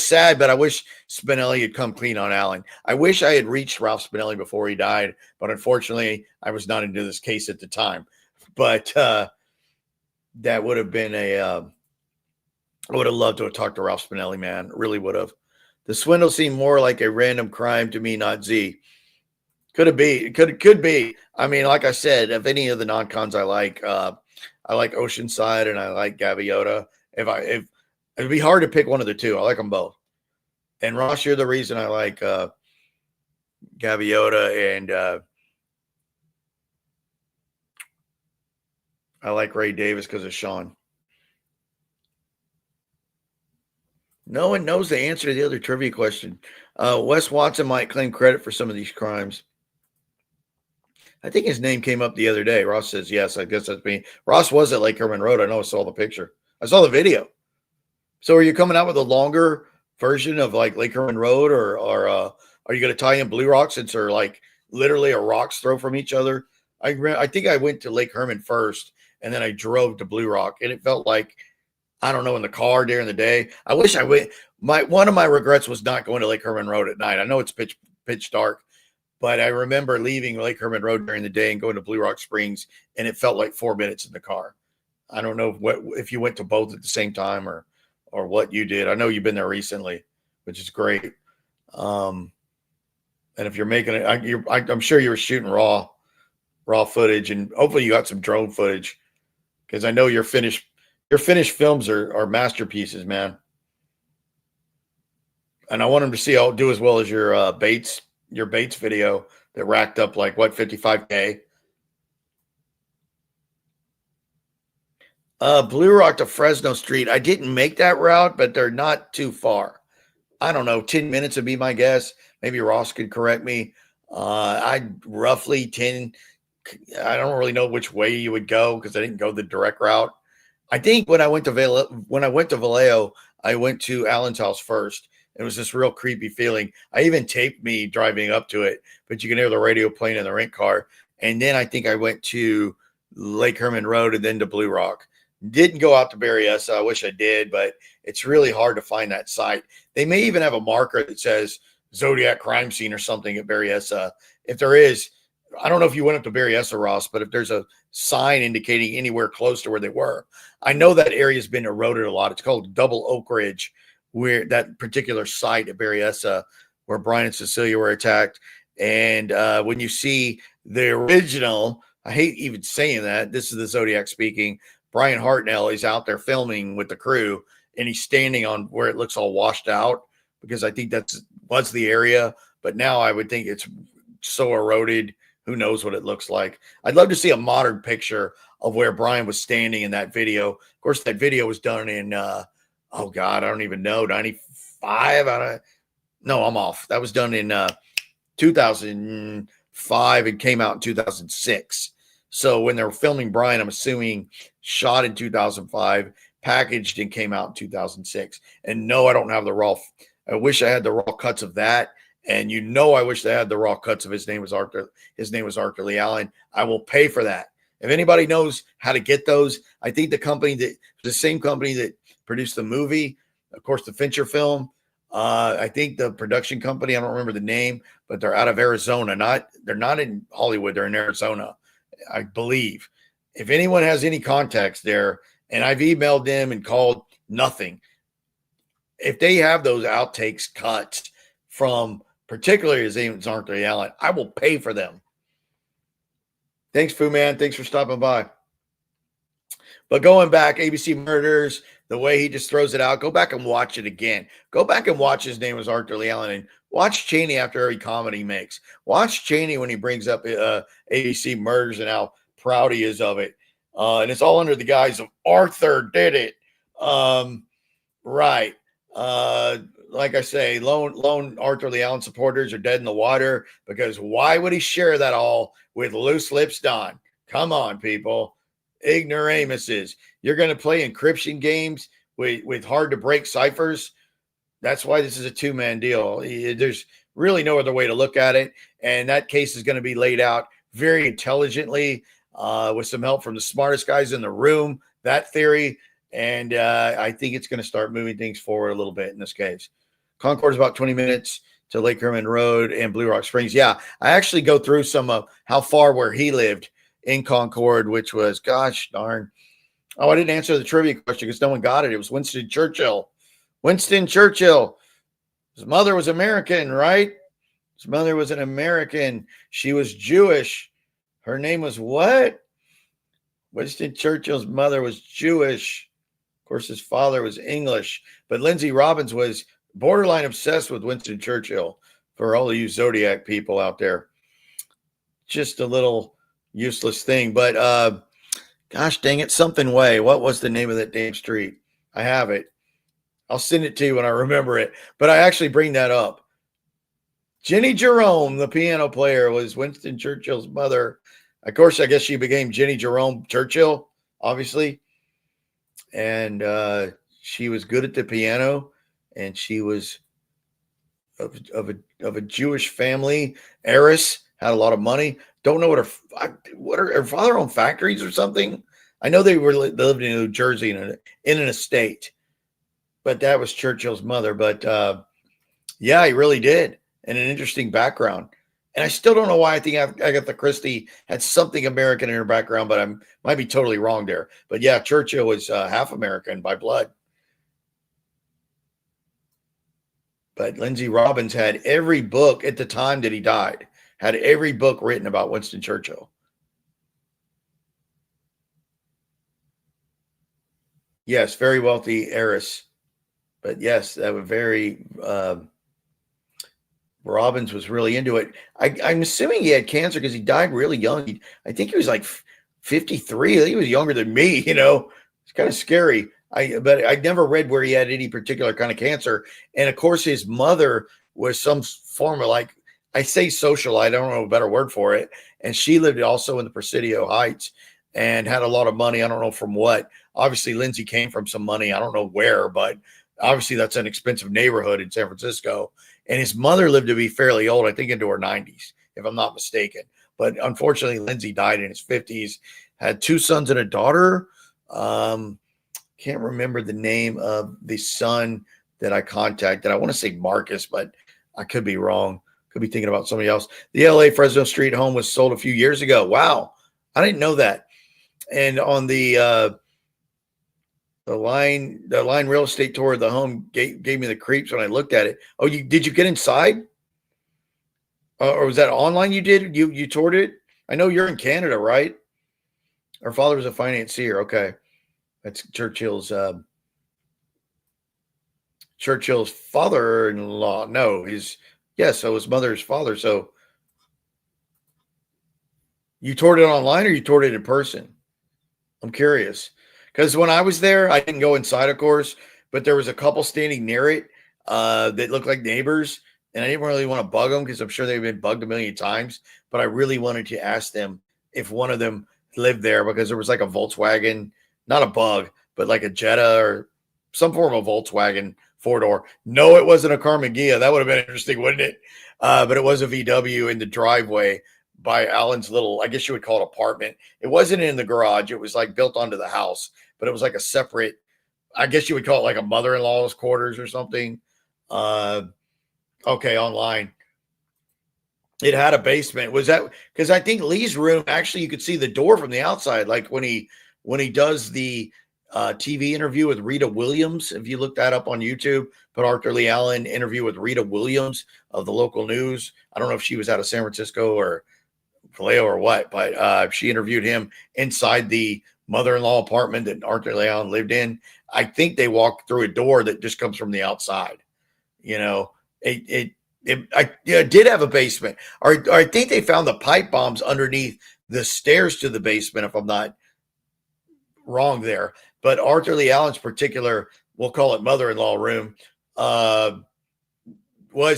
sad, but I wish Spinelli had come clean on Allen. I wish I had reached Ralph Spinelli before he died, but unfortunately, I was not into this case at the time. But that would have been I would have loved to have talked to Ralph Spinelli, man. Really would have. The swindle seemed more like a random crime to me, not Z. Could it be? Could be. I mean, like I said, of any of the non-cons I like, I like Oceanside and I like Gaviota. If it'd be hard to pick one of the two. I like them both. And Ross, you're the reason I like Gaviota, and I like Ray Davis because of Sean. No one knows the answer to the other trivia question. Wes Watson might claim credit for some of these crimes. I think his name came up the other day. Ross says yes. I guess that's me. Ross was at Lake Herman Road. I know I saw the picture. I saw the video. So are you coming out with a longer version of like Lake Herman Road, or are you going to tie in Blue Rock since they're like literally a rock's throw from each other? I think I went to Lake Herman first, and then I drove to Blue Rock, and it felt like, I don't know, in the car during the day. I wish I went. One of my regrets was not going to Lake Herman Road at night. I know it's pitch dark, but I remember leaving Lake Herman Road during the day and going to Blue Rock Springs, and it felt like 4 minutes in the car. I don't know if you went to both at the same time or what you did. I know you've been there recently, which is great. And if you're making it, I'm sure you were shooting raw footage, and hopefully you got some drone footage, because I know your finished films are masterpieces, man. And I want them to see I'll do as well as your Bates video that racked up like what, 55K. Blue Rock to Fresno Street. I didn't make that route, but they're not too far. I don't know, 10 minutes would be my guess. Maybe Ross could correct me. I roughly 10. I don't really know which way you would go because I didn't go the direct route. I think when I went to Vallejo, I went to Alan's house first. It was this real creepy feeling. I even taped me driving up to it, but you can hear the radio playing in the rent car. And then I think I went to Lake Herman Road and then to Blue Rock. Didn't go out to Berryessa. I wish I did, but it's really hard to find that site. They may even have a marker that says Zodiac crime scene or something at Berryessa. If there is, I don't know if you went up to Berryessa, Ross, but if there's a sign indicating anywhere close to where they were. I know that area has been eroded a lot. It's called Double Oak Ridge, where that particular site at Berryessa where Brian and Cecilia were attacked. And when you see the original, I hate even saying that, this is the Zodiac speaking, Brian Hartnell is out there filming with the crew, and he's standing on where it looks all washed out, because I think was the area. But now I would think it's so eroded. Who knows what it looks like? I'd love to see a modern picture of where Brian was standing in that video. Of course, that video was done in, oh God, I don't even know, 95? No, I'm off. That was done in 2005 and came out in 2006. So when they were filming Brian, I'm assuming shot in 2005, packaged and came out in 2006. And no, I don't have the raw. I wish I had the raw cuts of that. And I wish they had the raw cuts of his name was Arthur Lee Allen. I will pay for that. If anybody knows how to get those, I think the same company that produced the movie, of course, the Fincher film, I think the production company, I don't remember the name, but they're out of Arizona. They're not in Hollywood. They're in Arizona, I believe. If anyone has any context there, and I've emailed them and called, nothing. If they have those outtakes cuts from particularly his name is Arthur Lee Allen, I will pay for them. Thanks, Fu Man. Thanks for stopping by. But going back, ABC Murders, the way he just throws it out, go back and watch it again. Go back and watch His Name Was Arthur Lee Allen, and watch Cheney after every comment he makes. Watch Cheney when he brings up ABC Murders and how proud he is of it. And it's all under the guise of Arthur did it. Right. Like I say, lone Arthur Lee Allen supporters are dead in the water, because why would he share that all with Loose Lips Don? Come on, people. Ignoramuses. You're going to play encryption games with hard to break ciphers. That's why this is a two-man deal. There's really no other way to look at it. And that case is going to be laid out very intelligently with some help from the smartest guys in the room, that theory. And I think it's going to start moving things forward a little bit in this case. Concord is about 20 minutes to Lake Herman Road and Blue Rock Springs. Yeah, I actually go through some of how far where he lived in Concord, which was, gosh darn. Oh, I didn't answer the trivia question because no one got it. It was Winston Churchill. Winston Churchill. His mother was American, right? His mother was an American. She was Jewish. Her name was what? Winston Churchill's mother was Jewish. Of course, his father was English. But Lindsay Robbins was borderline obsessed with Winston Churchill, for all of you Zodiac people out there. Just a little useless thing. But gosh dang it, something way. What was the name of that damn street? I have it. I'll send it to you when I remember it. But I actually bring that up. Jenny Jerome, the piano player, was Winston Churchill's mother. Of course, I guess she became Jenny Jerome Churchill, obviously. And she was good at the piano, and she was of a Jewish family, heiress, had a lot of money. Don't know what her father owned factories or something. I know they lived in New Jersey in an estate, but that was Churchill's mother. But yeah, he really did, and an interesting background. And I still don't know why I think Agatha Christie had something American in her background, but I might be totally wrong there. But yeah, Churchill was half American by blood. But Lindsay Robbins had every book at the time that he died, had every book written about Winston Churchill. Yes, very wealthy heiress. But yes, that was very... Robbins was really into it. I'm assuming he had cancer because he died really young. I think he was like 53. I think he was younger than me, It's kind of scary. But I never read where he had any particular kind of cancer. And of course, his mother was some form of, like, I say socialite, I don't know a better word for it. And she lived also in the Presidio Heights and had a lot of money. I don't know from what. Obviously, Lindsay came from some money. I don't know where, but obviously that's an expensive neighborhood in San Francisco. And his mother lived to be fairly old, I think into her 90s, if I'm not mistaken. But unfortunately, Lindsay died in his 50s, had 2 sons and a daughter. Can't remember the name of the son that I contacted. I want to say Marcus, but I could be wrong. Could be thinking about somebody else. The LA Fresno Street home was sold a few years ago. Wow. I didn't know that. And on the line real estate tour of the home gave me the creeps when I looked at it. Oh, did you get inside? Or was that online you did? You toured it? I know you're in Canada, right? Her father was a financier. Okay. That's Churchill's father-in-law. No, so his mother's father. So you toured it online or you toured it in person? I'm curious. Because when I was there, I didn't go inside, of course, but there was a couple standing near it that looked like neighbors. And I didn't really want to bug them because I'm sure they've been bugged a million times. But I really wanted to ask them if one of them lived there, because there was like a Volkswagen, not a Bug, but like a Jetta or some form of Volkswagen 4-door. No, it wasn't a Carmen Ghia. That would have been interesting, wouldn't it? But it was a VW in the driveway by Alan's little, I guess you would call it, apartment. It wasn't in the garage. It was like built onto the house, but it was like a separate, I guess you would call it like a mother-in-law's quarters or something. Okay, online. It had a basement. Was that because I think Lee's room, actually you could see the door from the outside, like when he does the TV interview with Rita Williams. If you look that up on YouTube, put Arthur Lee Allen interview with Rita Williams of the local news. I don't know if she was out of San Francisco or Vallejo or what, but she interviewed him inside the mother-in-law apartment that Arthur Lee Allen lived in. I think they walked through a door that just comes from the outside. It did have a basement. Or I think they found the pipe bombs underneath the stairs to the basement, if I'm not wrong there. But Arthur Lee Allen's particular, we'll call it mother-in-law room, was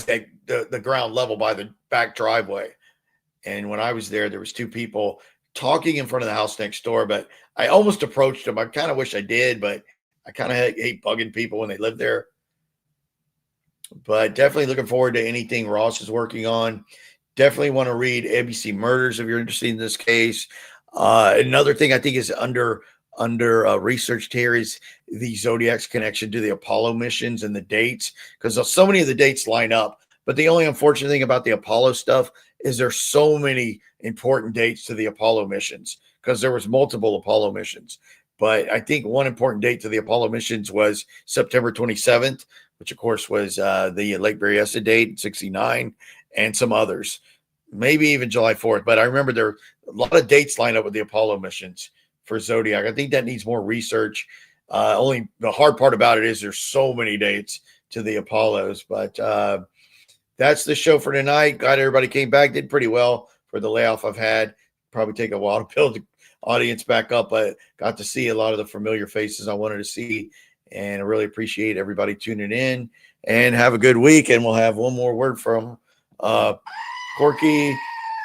at the ground level by the back driveway. And when I was there, there was 2 people talking in front of the house next door, but I almost approached them. I kind of wish I did, but I kind of hate bugging people when they live there. But definitely looking forward to anything Ross is working on. Definitely want to read ABC Murders if you're interested in this case. Another thing I think is under researched here is the Zodiac's connection to the Apollo missions and the dates, because so many of the dates line up. But the only unfortunate thing about the Apollo stuff is there's so many important dates to the Apollo missions, because there was multiple Apollo missions. But I think one important date to the Apollo missions was September 27th, which of course was the Lake Berryessa date, 69, and some others, maybe even July 4th. But I remember there a lot of dates lined up with the Apollo missions for Zodiac. I think that needs more research. Only the hard part about it is there's so many dates to the Apollos, but that's the show for tonight. Glad everybody came back. Did pretty well for the layoff I've had. Probably take a while to build the audience back up, but got to see a lot of the familiar faces I wanted to see. And I really appreciate everybody tuning in. And have a good week. And we'll have one more word from Corky.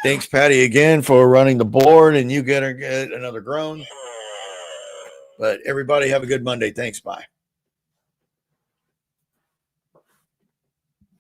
Thanks, Patty, again for running the board. And you get another groan. But everybody have a good Monday. Thanks. Bye.